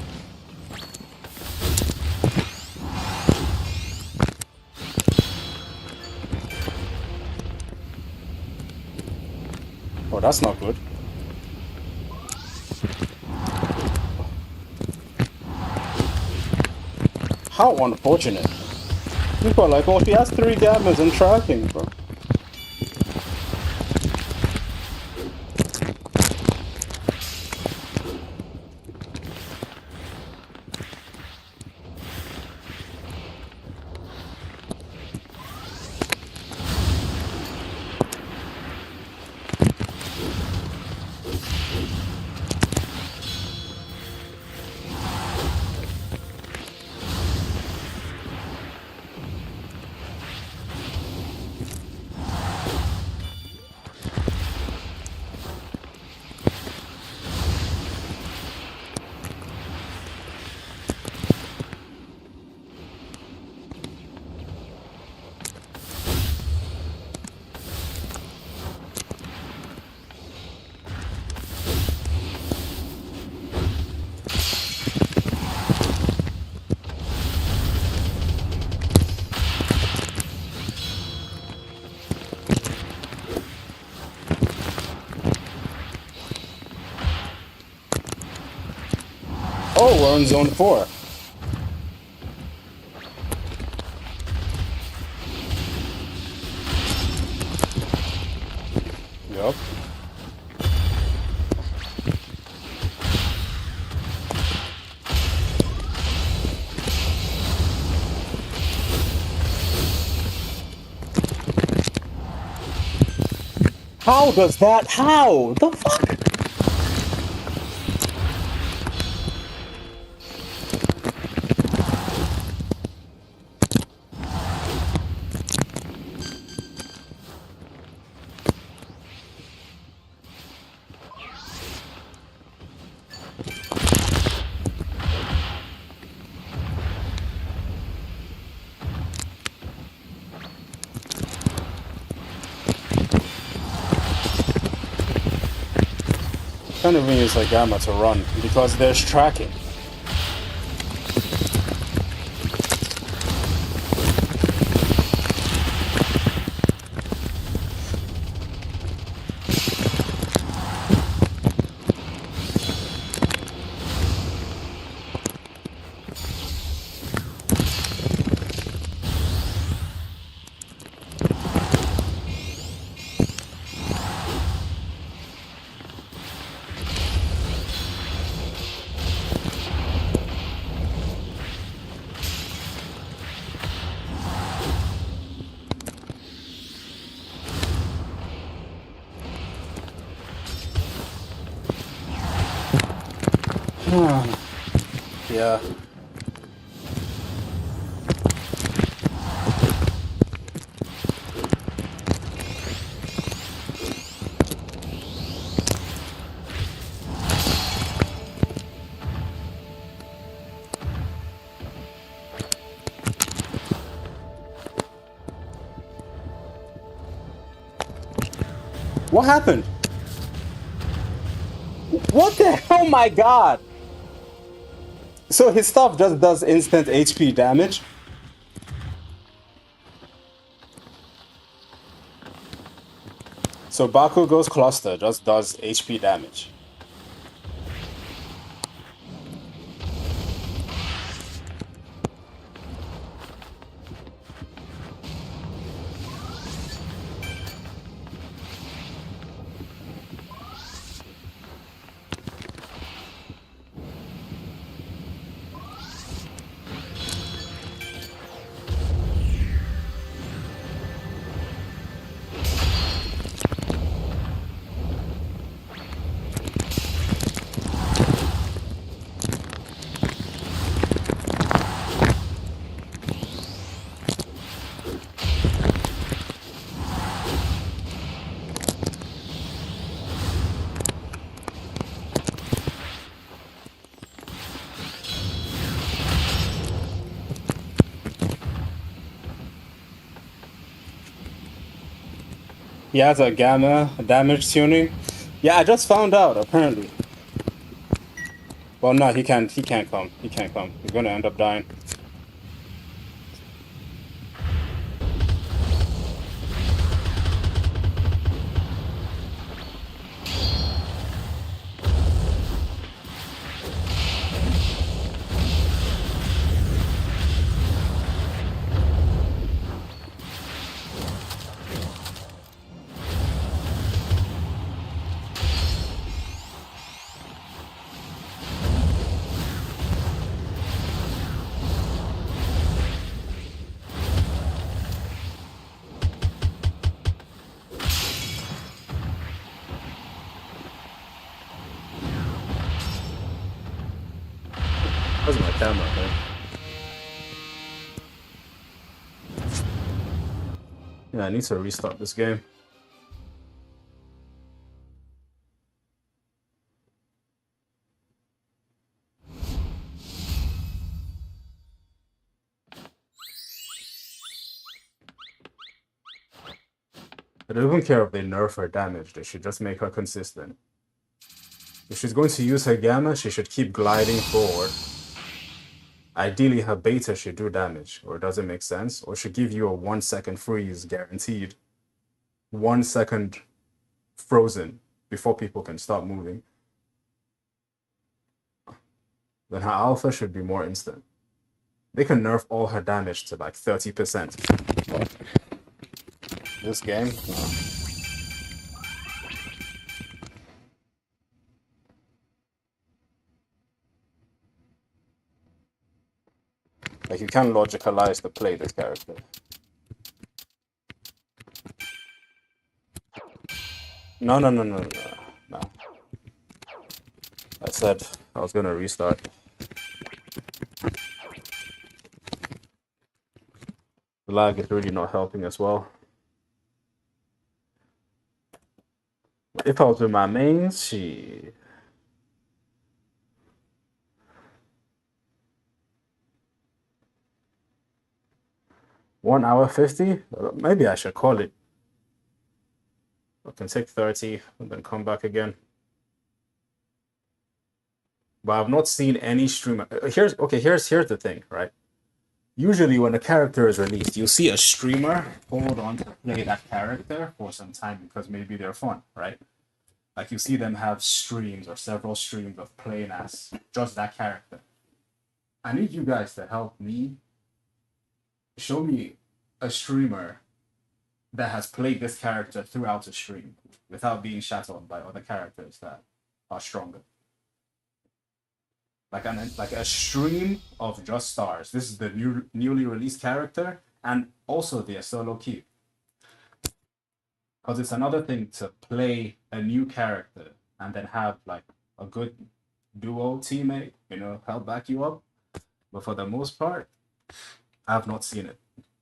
Oh, that's not good. How unfortunate. People are like, oh, he has 3 damage and tracking, bro. Oh, we're in zone 4. Yup. How does that? How? The fuck? can't even use a gamma to run because there's tracking. Yeah. What happened? What the hell, my god? So his stuff just does instant HP damage? So Bakugo's cluster just does HP damage. He has a gamma damage tuning. Yeah, I just found out apparently. Well, no, he can't come. He can't come. He's gonna end up dying. Where's my camera, man? Yeah, I need to restart this game. I don't even care if they nerf her damage, they should just make her consistent. If she's going to use her gamma, she should keep gliding forward. Ideally, her beta should do damage, or it doesn't make sense, or should give you a 1 second freeze guaranteed. 1 second frozen before people can start moving. Then her alpha should be more instant. They can nerf all her damage to like 30%. This game? No. Like, you can't logicalize to play this character. No. I said I was gonna restart. The lag is really not helping as well. If I was with my mains, she... One hour 50? Maybe I should call it. I can take 30 and then come back again. but I've not seen any streamer. Here's the thing, right? Usually, when a character is released, you'll see a streamer hold on to play that character for some time because maybe they're fun, right? Like you see them have streams or several streams of playing as just that character. I need you guys to help me show me a streamer that has played this character throughout a stream without being shat on by other characters that are stronger. Like a stream of just stars. This is the newly released character, and also the solo queue. Because it's another thing to play a new character and then have like a good duo teammate, help back you up. But for the most part, I've not seen it.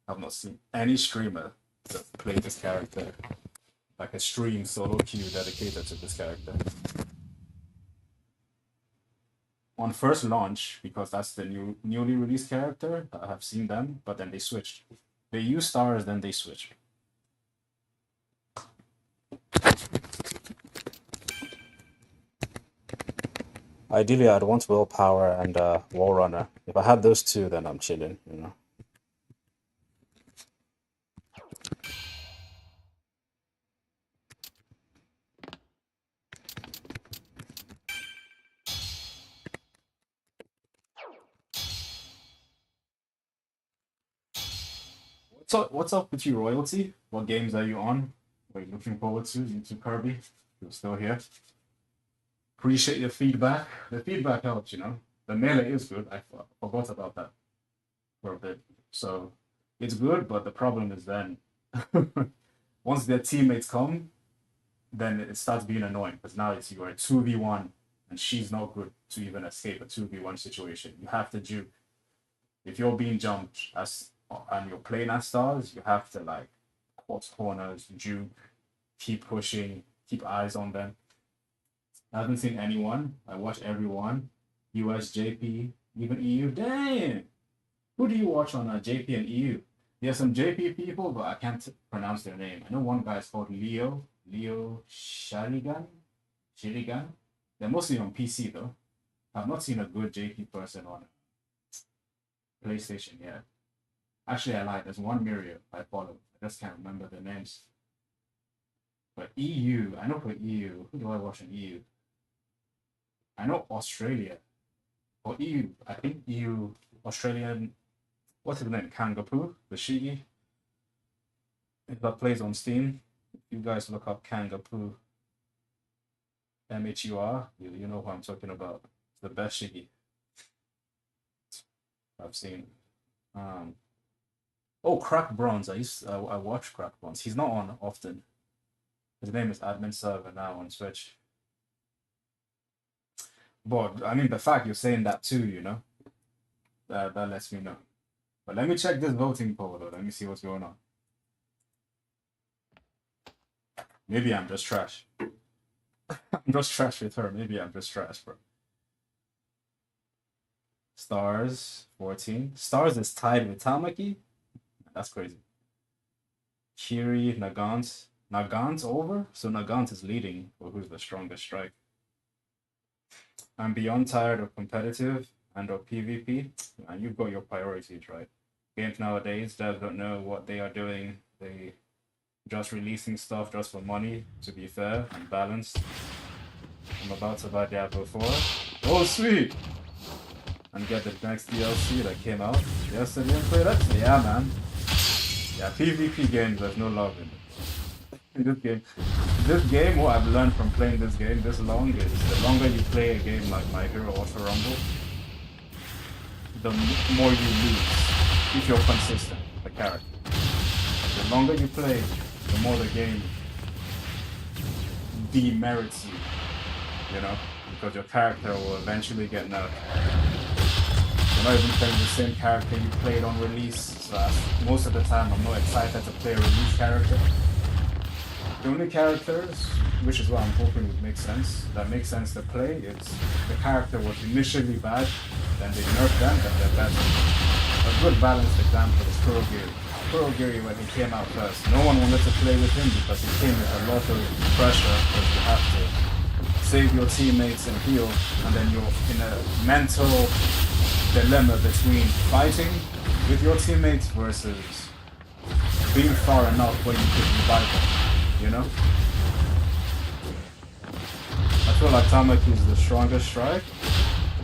I've not seen any streamer that play this character, like a stream solo queue dedicated to this character. On first launch, because that's the newly released character, I have seen them, but then they switched. They use stars, then they switch. Ideally, I'd want willpower and wall runner. If I had those two, then I'm chilling, What's up with you, Royalty? What games are you on? What are you looking forward to? YouTube Kirby? You're still here. Appreciate your feedback. The feedback helps, The melee is good. I forgot about that for a bit. So it's good, but the problem is then once their teammates come, then it starts being annoying because now you are a 2v1 and she's not good to even escape a 2v1 situation. You have to juke. If you're being jumped and you're playing as stars, you have to like cross corners, juke, keep pushing, keep eyes on them. I haven't seen anyone. I watch everyone. US, JP, even EU. Damn! Who do you watch on JP and EU? There's some JP people, but I can't pronounce their name. I know one guy is called Leo Sharigan. They're mostly on PC though. I've not seen a good JP person on PlayStation yet. Actually, I lied. There's one Mirio I follow. I just can't remember the names. But EU, I know for EU. Who do I watch in EU? I know Australia. For EU, I think EU, Australian, what's his name? Kangapu, the Shigi. If that plays on Steam, if you guys look up Kangapu, MHUR, you know who I'm talking about. It's the best Shigi I've seen. Crack Bronze. I watch Crack Bronze. He's not on often. His name is Admin Server now on Switch. But I mean, the fact you're saying that too, that lets me know. But let me check this voting poll though. Let me see what's going on. Maybe I'm just trash. I'm just trash with her. Maybe I'm just trash, bro. Stars 14. Stars is tied with Tamaki. That's crazy. Kiri, Nagant's over, so Nagant is leading for who's the strongest strike. I'm beyond tired of competitive and of PvP, and you've got your priorities, right? Games nowadays, devs don't know what they are doing. They just releasing stuff just for money, to be fair and balanced. I'm about to buy Diablo 4. Oh, sweet! And get the next DLC that came out yesterday and play that. Yeah, man. Yeah, PvP games, there's no love in it. This game, what I've learned from playing this game this long is the longer you play a game like My Hero Auto Rumble, the more you lose if you're consistent with the character. The longer you play, the more the game demerits you, because your character will eventually get nerfed. You're not even playing the same character you played on release, so most of the time I'm not excited to play a release character. The only characters, which is what I'm hoping would make sense, that makes sense to play, it's the character was initially bad, then they nerfed them, then they're better. A good balanced example is Kurogiri. Kurogiri, when he came out first, no one wanted to play with him because he came with a lot of pressure because you have to save your teammates and heal, and then you're in a mental dilemma between fighting with your teammates versus being far enough where you could revive them, you know? I feel like Tamaki is the strongest strike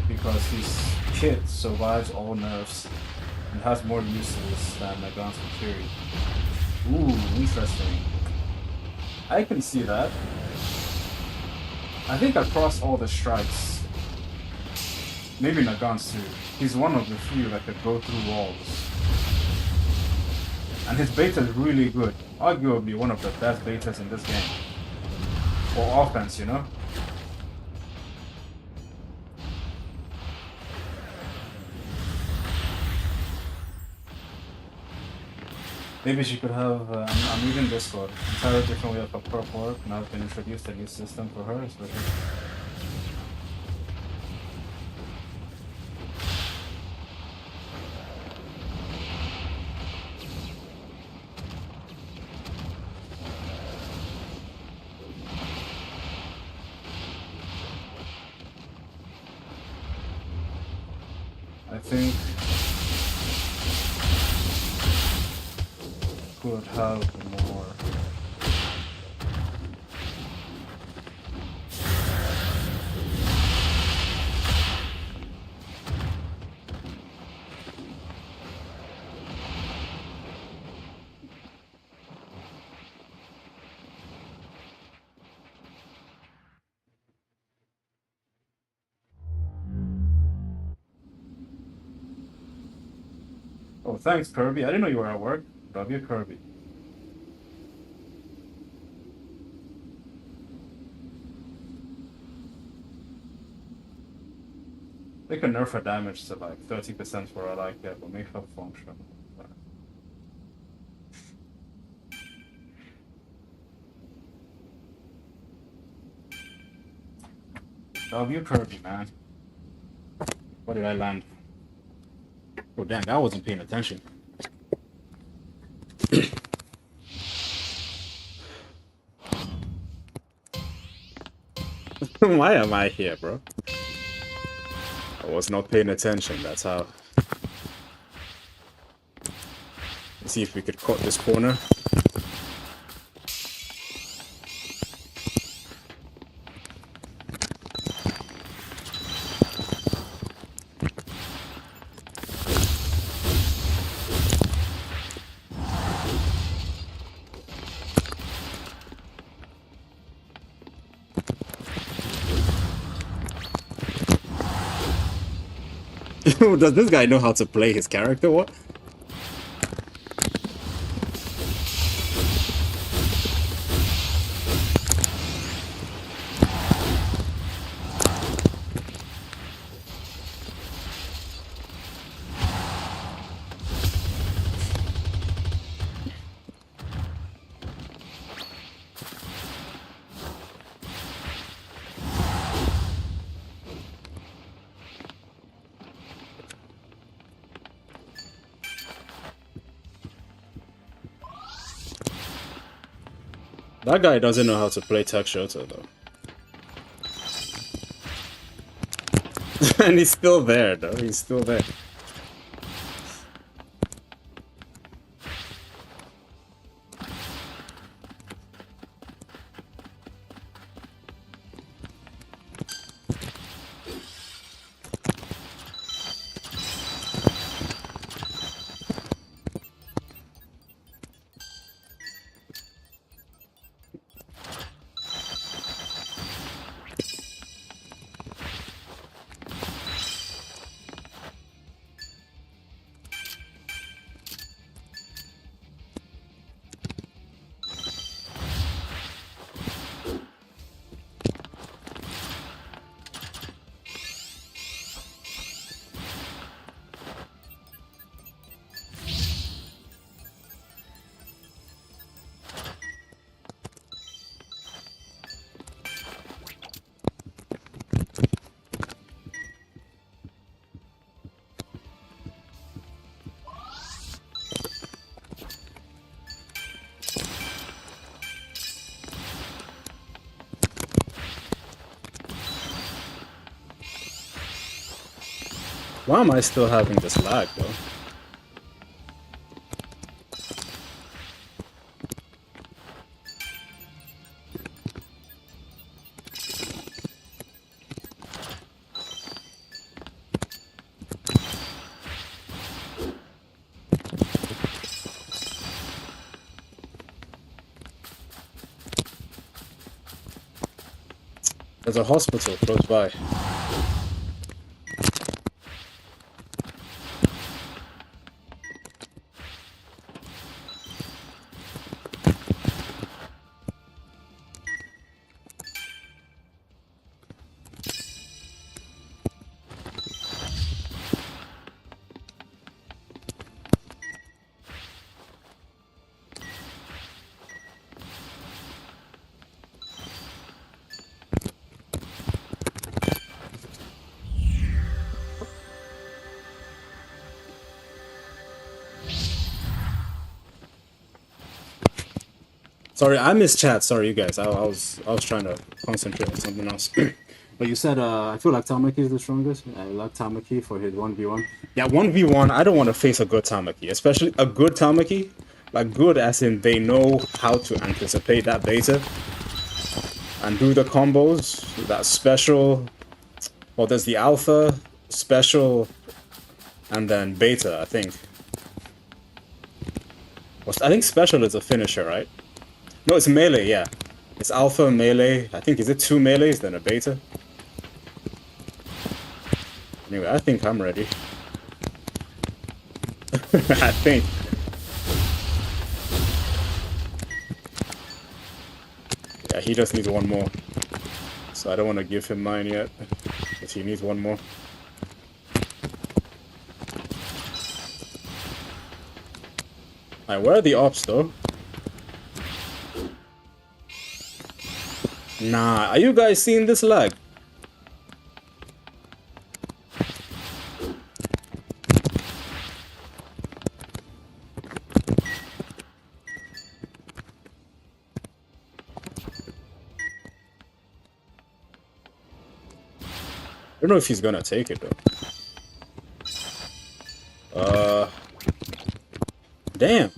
because his kit survives all nerfs and has more uses than Nagan's Kiri. Ooh, interesting. I can see that. I think across all the strikes, maybe Nagan's too, he's one of the few that could go through walls. And his beta is really good. Arguably one of the best betas in this game. For offense, you know? Maybe she could have, I'm reading Discord, entirely different way of prep work, and I've been introduced a new system for her, especially. I think could have more. Oh, thanks, Kirby. I didn't know you were at work. W Kirby. They can nerf her damage to like 30% for I like it, but make her function. W Kirby, man. What did I land? Oh damn, I wasn't paying attention. Why am I here, bro? I was not paying attention, that's how. Let's see if we could cut this corner. Does this guy know how to play his character? What? That guy doesn't know how to play Tech Shota though. And he's still there though, he's still there. Why am I still having this lag though? There's a hospital close by. Sorry, I missed chat. Sorry, you guys. I was trying to concentrate on something else. But you said I feel like Tamaki is the strongest. I like Tamaki for his 1v1. Yeah, 1v1. I don't want to face a good Tamaki, especially a good Tamaki. Like good as in they know how to anticipate that beta and do the combos. That special. Well, there's the alpha, special, and then beta. I think. I think special is a finisher, right? No, it's melee, yeah. It's alpha, melee. I think, is it 2 melees, then a beta? Anyway, I think I'm ready. I think. Yeah, he just needs one more. So I don't want to give him mine yet. But he needs one more. Alright, where are the ops, though? Nah, are you guys seeing this lag? I don't know if he's gonna take it though. Damn.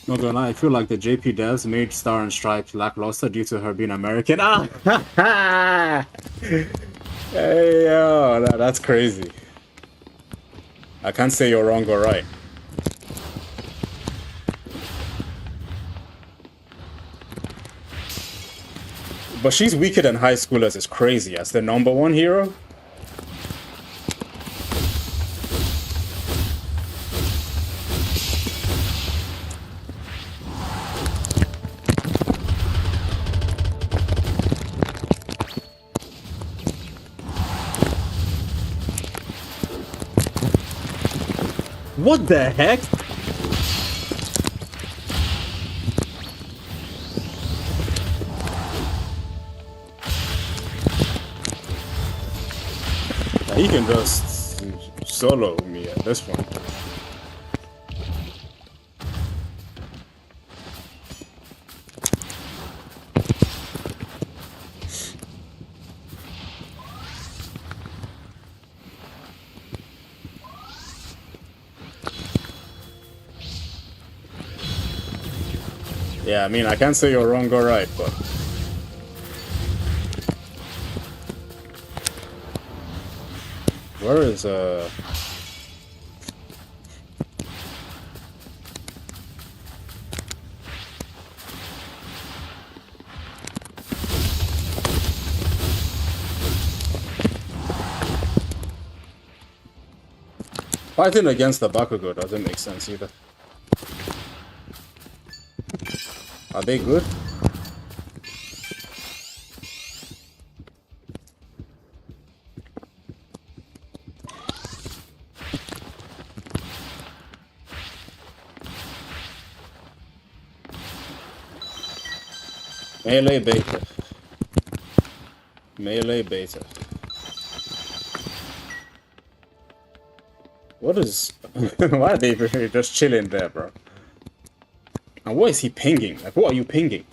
Not gonna lie, I feel like the JP devs made Star and Stripes lackluster due to her being American. Ah! Hey, yo, that's crazy. I can't say you're wrong or right. But she's weaker than high schoolers is crazy as the #1 hero. What the heck? He can just solo me at this point. Yeah, I mean, I can't say you're wrong or right, but... Where is, Fighting against the Bakugo doesn't make sense either. Are they good? Melee beta. Melee beta. What is... Why are they just chilling there, bro? And what is he pinging? Like, what are you pinging?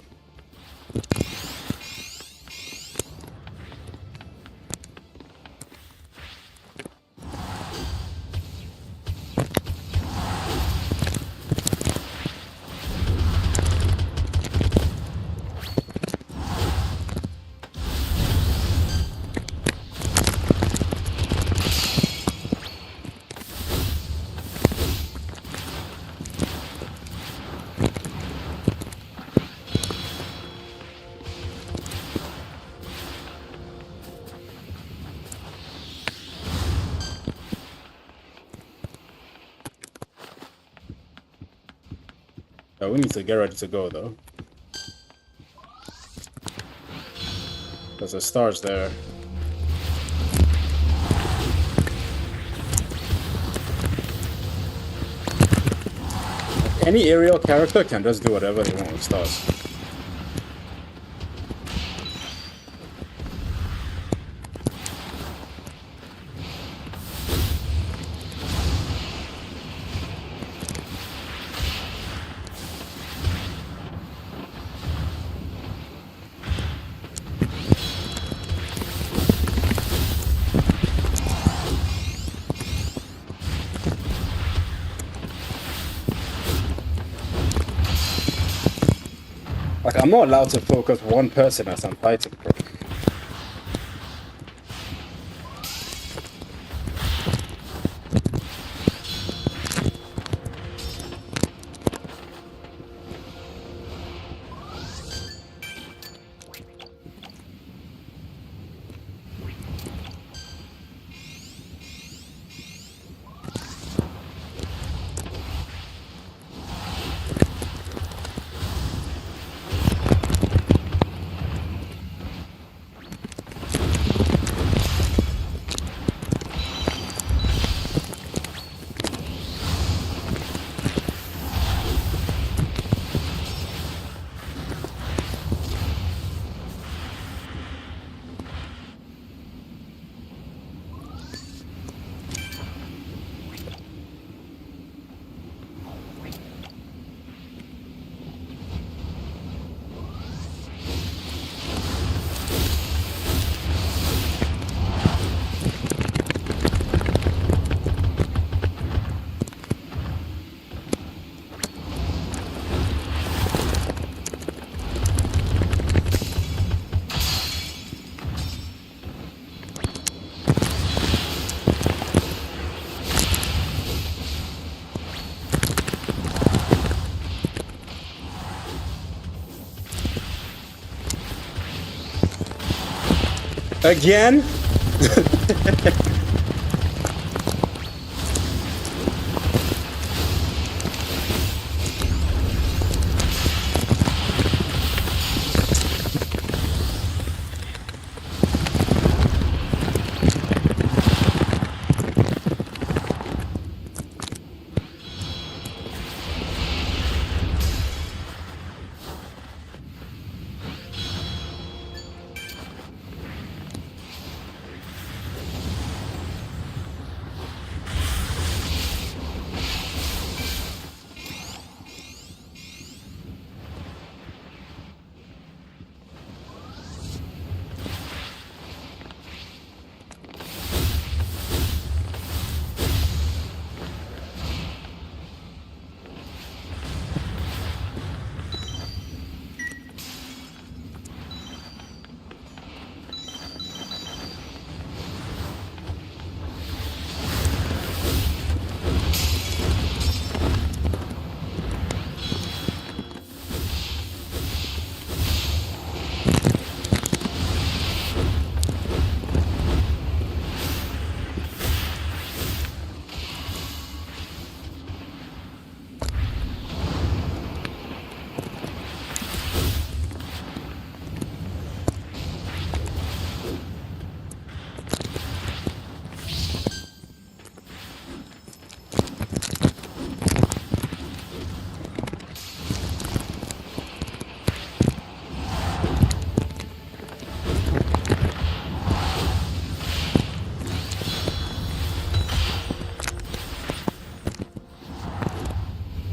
We need to get ready to go though. There's a stars there. Any aerial character can just do whatever they want with stars. Like, I'm not allowed to focus one person as I'm fighting, bro. Again?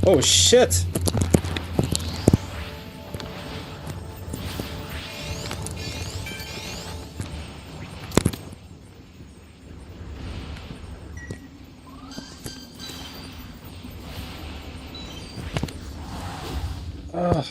Oh shit! Ah.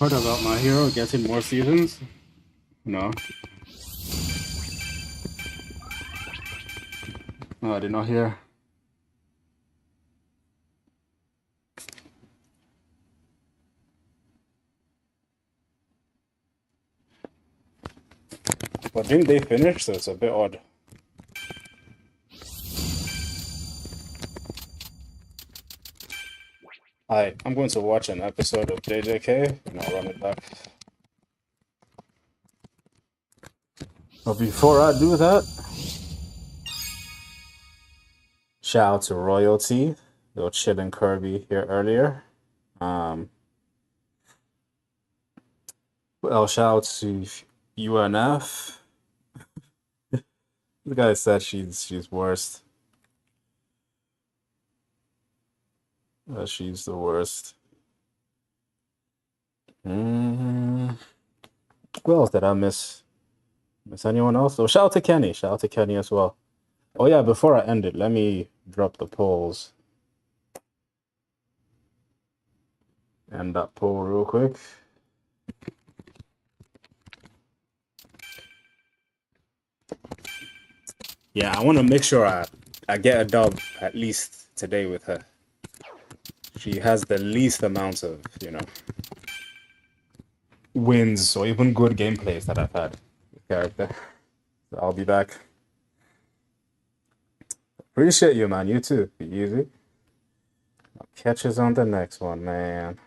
Heard about my hero getting more seasons? No. No, I did not hear. But didn't they finish? So it's a bit odd. I'm going to watch an episode of JJK and I'll run it back. But before I do that, shout out to Royalty. They were chilling Kirby here earlier. Well, shout out to UNF. The guy said she's worst. She's the worst. Who else did I miss? Miss anyone else? Oh, shout out to Kenny. Shout out to Kenny as well. Oh yeah, before I end it, let me drop the polls. End that poll real quick. Yeah, I want to make sure I get a dub at least today with her. She has the least amount of, wins or even good gameplays that I've had with character. So I'll be back. Appreciate you, man. You too. Be easy. I'll catch us on the next one, man.